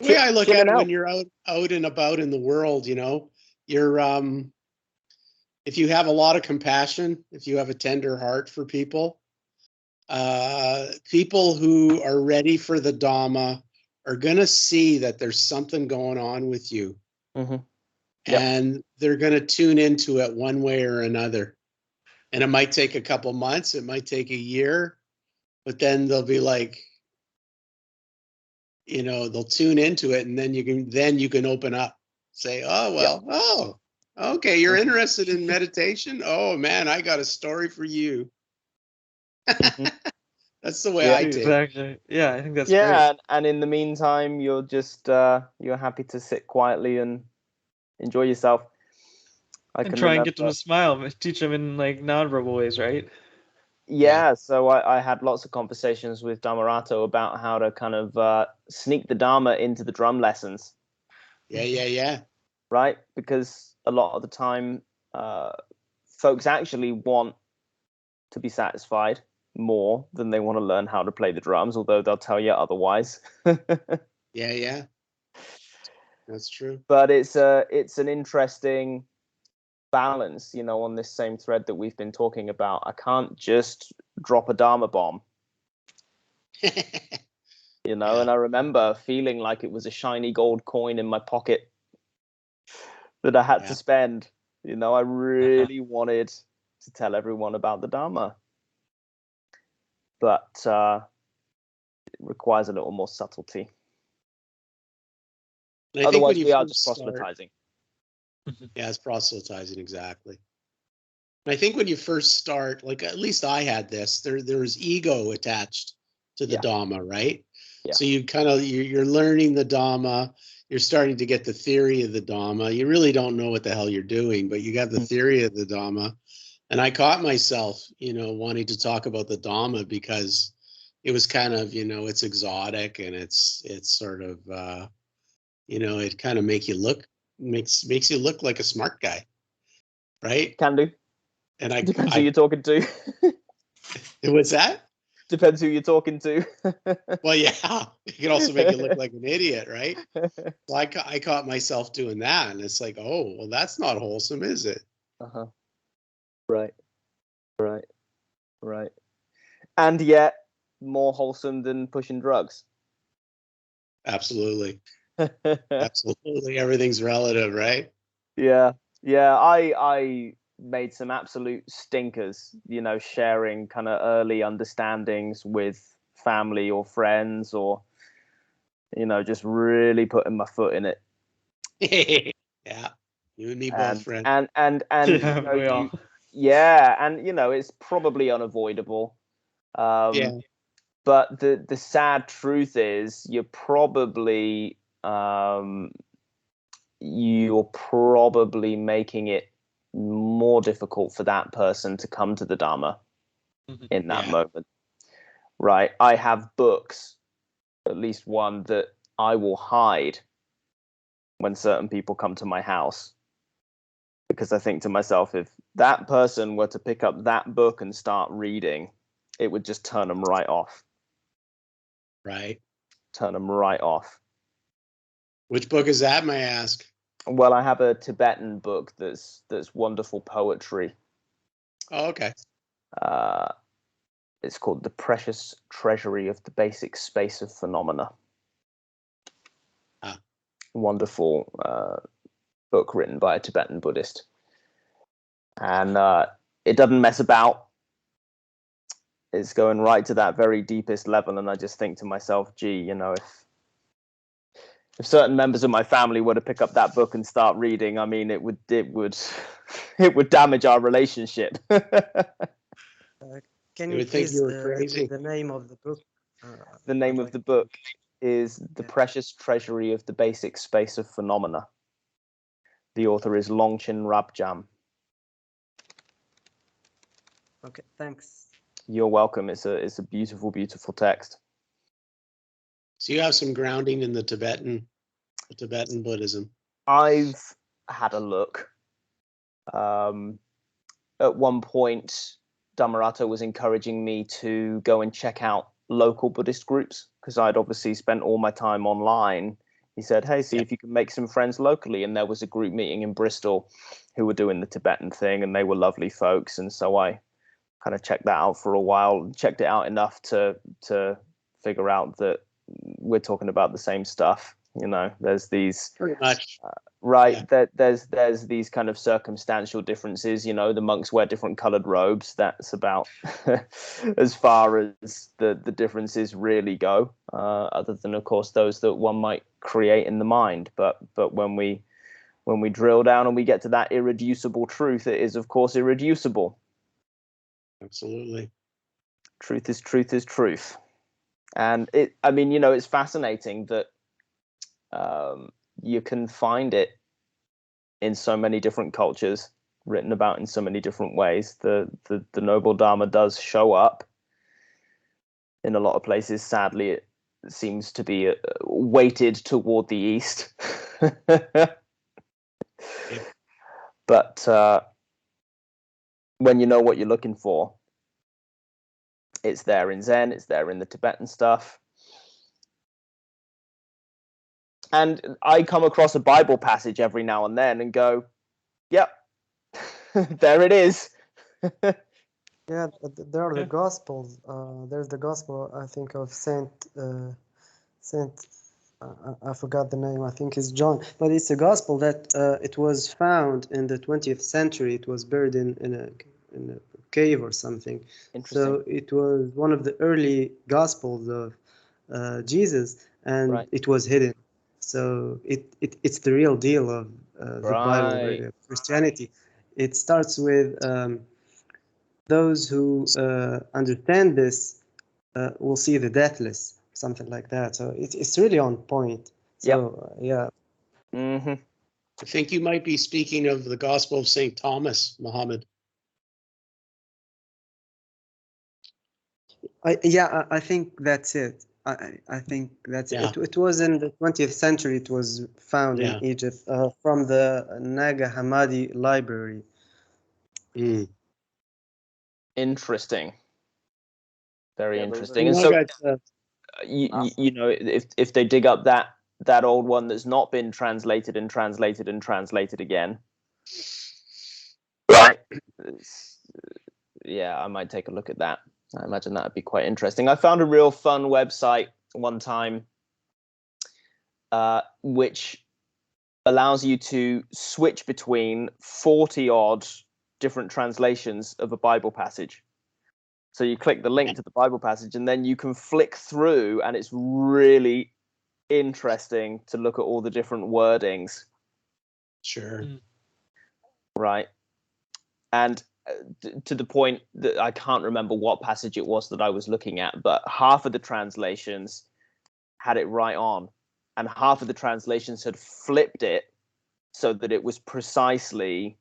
The way I look at it, when you're out and about in the world, you're if you have a lot of compassion, if you have a tender heart for people, people who are ready for the Dhamma are going to see that there's something going on with you. And they're going to tune into it one way or another. And it might take a couple months, it might take a year, but then they'll be like, they'll tune into it, and then you can open up, say, oh, well, oh, okay, you're interested in meditation? Oh man, I got a story for you. That's the way I take it. Exactly. Yeah, I think that's Yeah, great. and in the meantime, you're just you're happy to sit quietly and enjoy yourself. I And can try and get them remember. to smile, teach them in like nonverbal ways, right? Yeah, so I had lots of conversations with Dhammarato about how to kind of sneak the Dharma into the drum lessons, Yeah. right? Because a lot of the time, folks actually want to be satisfied more than they want to learn how to play the drums, although they'll tell you otherwise. Yeah. That's true. But it's an interesting balance, on this same thread that we've been talking about. I can't just drop a Dharma bomb, and I remember feeling like it was a shiny gold coin in my pocket that I had to spend. I really wanted to tell everyone about the Dharma, but it requires a little more subtlety. Otherwise, we are just proselytizing. Yeah, it's proselytizing, exactly. And I think when you first start, like at least I had this, there's ego attached to the Dhamma, right? Yeah. So you're learning the Dhamma, you're starting to get the theory of the Dhamma. You really don't know what the hell you're doing, but you got the theory of the Dhamma. And I caught myself, wanting to talk about the Dhamma because it was kind of, it's exotic and it's sort of, it kind of makes you look like a smart guy, right? Can do. And depends who you're talking to. What's that? Depends who you're talking to. Well, yeah, it can also make you look like an idiot, right? So I caught myself doing that, and it's like, oh, well, that's not wholesome, is it? Right. And yet, more wholesome than pushing drugs. Absolutely. Absolutely. Everything's relative, right? Yeah. I made some absolute stinkers, sharing kind of early understandings with family or friends, or just really putting my foot in it. Yeah, you and me both, friend. And yeah, we all. It's probably unavoidable. But the sad truth is you're probably making it more difficult for that person to come to the Dhamma in that moment. Right. I have books, at least one, that I will hide when certain people come to my house, because I think to myself, if that person were to pick up that book and start reading, it would just turn them right off. Right. Turn them right off. Which book is that, may I ask? Well, I have a Tibetan book that's wonderful poetry. Oh, okay. It's called The Precious Treasury of the Basic Space of Phenomena. Wonderful book written by a Tibetan Buddhist. And it doesn't mess about. It's going right to that very deepest level. And I just think to myself, gee, if certain members of my family were to pick up that book and start reading, I mean, it would damage our relationship. Can you please repeat the name of the book? The name of the book is The Precious Treasury of the Basic Space of Phenomena. The author is Longchen Rabjam. Okay, thanks. You're welcome. It's a beautiful, beautiful text. So you have some grounding in the Tibetan Buddhism. I've had a look. At one point, Dhammarato was encouraging me to go and check out local Buddhist groups, because I'd obviously spent all my time online. He said, hey, see if you can make some friends locally. And there was a group meeting in Bristol who were doing the Tibetan thing, and they were lovely folks. And so I kind of checked that out for a while, checked it out enough to figure out that we're talking about the same stuff. You know, there's these Pretty much. right Yeah. there's these kind of circumstantial differences. You know, the monks wear different colored robes. That's about as far as the differences really go, other than of course those that one might create in the mind. But when we drill down and we get to that irreducible truth, it is of course irreducible. Absolutely. Truth is truth. And I mean, you know, it's fascinating that you can find it in so many different cultures, written about in so many different ways. The noble dharma does show up in a lot of places. Sadly, it seems to be weighted toward the east. But when you know what you're looking for, it's there in Zen, it's there in the Tibetan stuff. And I come across a Bible passage every now and then and go, yep, there it is. Yeah, there are the Gospels. There's the Gospel, I think, of Saint. I forgot the name. I think it's John, but it's a Gospel that it was found in the 20th century. It was buried in a cave or something. So it was one of the early Gospels of Jesus, and Right. it was hidden. So it's the real deal of the Bible, Christianity. It starts with those who understand this will see the deathless, something like that. So it's really on point. So yeah. Mm-hmm. I think you might be speaking of the Gospel of St. Thomas, Muhammad. I think that's it. I think that's it. It was in the 20th century. It was found in Egypt from the Nag Hammadi library. Interesting. Very interesting. And so, you know, if they dig up that old one that's not been translated again, right? Yeah, I might take a look at that. I imagine that would be quite interesting. I found a real fun website one time, which allows you to switch between 40 odd different translations of a Bible passage. So you click the link to the Bible passage and then you can flick through, and it's really interesting to look at all the different wordings. Sure. Right. And to the point that I can't remember what passage it was that I was looking at, but half of the translations had it right on, and half of the translations had flipped it so that it was precisely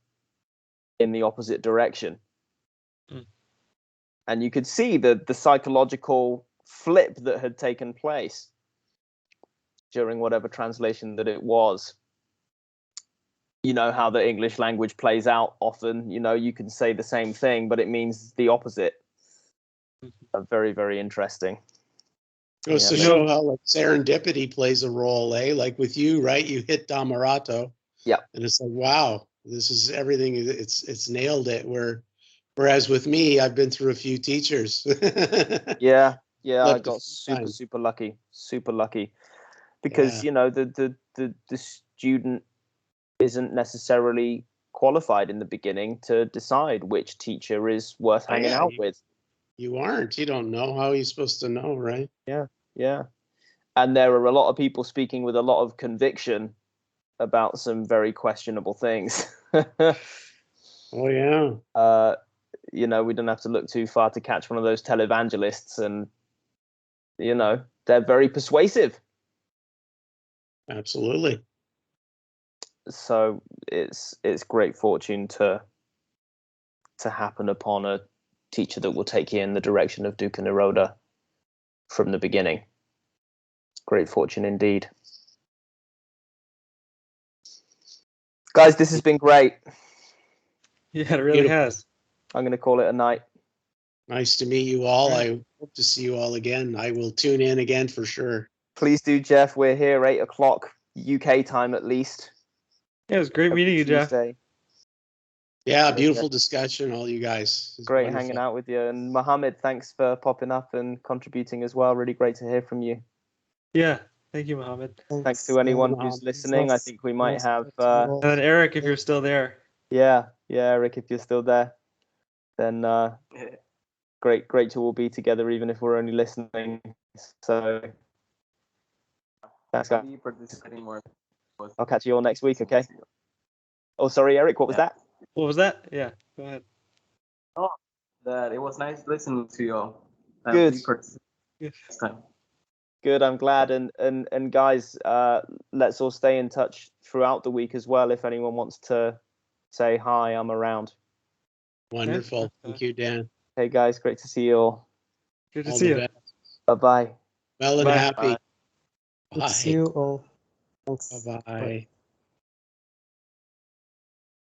in the opposite direction. And you could see the psychological flip that had taken place during whatever translation that it was. You know how the English language plays out often. You know, you can say the same thing, but it means the opposite. Very, very interesting. Goes to show how like serendipity plays a role, eh? Like with you, right? You hit Dhammarato. Yeah. And it's like, wow, this is everything. It's nailed it. Whereas with me, I've been through a few teachers. Yeah. I got super lucky. Because you know the student isn't necessarily qualified in the beginning to decide which teacher is worth hanging out with. You aren't. You don't know. How are you supposed to know, right? Yeah. And there are a lot of people speaking with a lot of conviction about some very questionable things. Oh yeah. You know, we don't have to look too far to catch one of those televangelists, and you know, they're very persuasive. Absolutely. So it's great fortune to happen upon a teacher that will take you in the direction of Dukkha Nirodha from the beginning. Great fortune indeed. Guys, this has been great. Yeah, it really has. I'm going to call it a night. Nice to meet you all. I hope to see you all again. I will tune in again for sure. Please do, Jeff. We're here 8 o'clock UK time at least. Yeah, it was great meeting you, Jeff. Yeah, beautiful discussion, all you guys. It's great wonderful. Hanging out with you. And Mohammed, thanks for popping up and contributing as well. Really great to hear from you. Yeah, Thank you, Mohammed. Thanks to anyone who's Mohammed. listening. I think we might have. And then Eric, if you're still there. Yeah, Eric, if you're still there, then great to all be together, even if we're only listening. So thanks, guys. I'll be participating more. I'll catch you all next week, okay? Oh, sorry, Eric, what was that? What was that? Yeah, go ahead. Oh, that it was nice listening to you all. Good. Be participating Yeah. next time. Good, I'm glad. And guys, let's all stay in touch throughout the week as well. If anyone wants to say hi, I'm around. Wonderful. Thank you, Dan. Hey guys, great to see you all. Good to All see the you. best. Bye-bye. Well and Bye. happy. Good to see you all. Thanks. Bye-bye.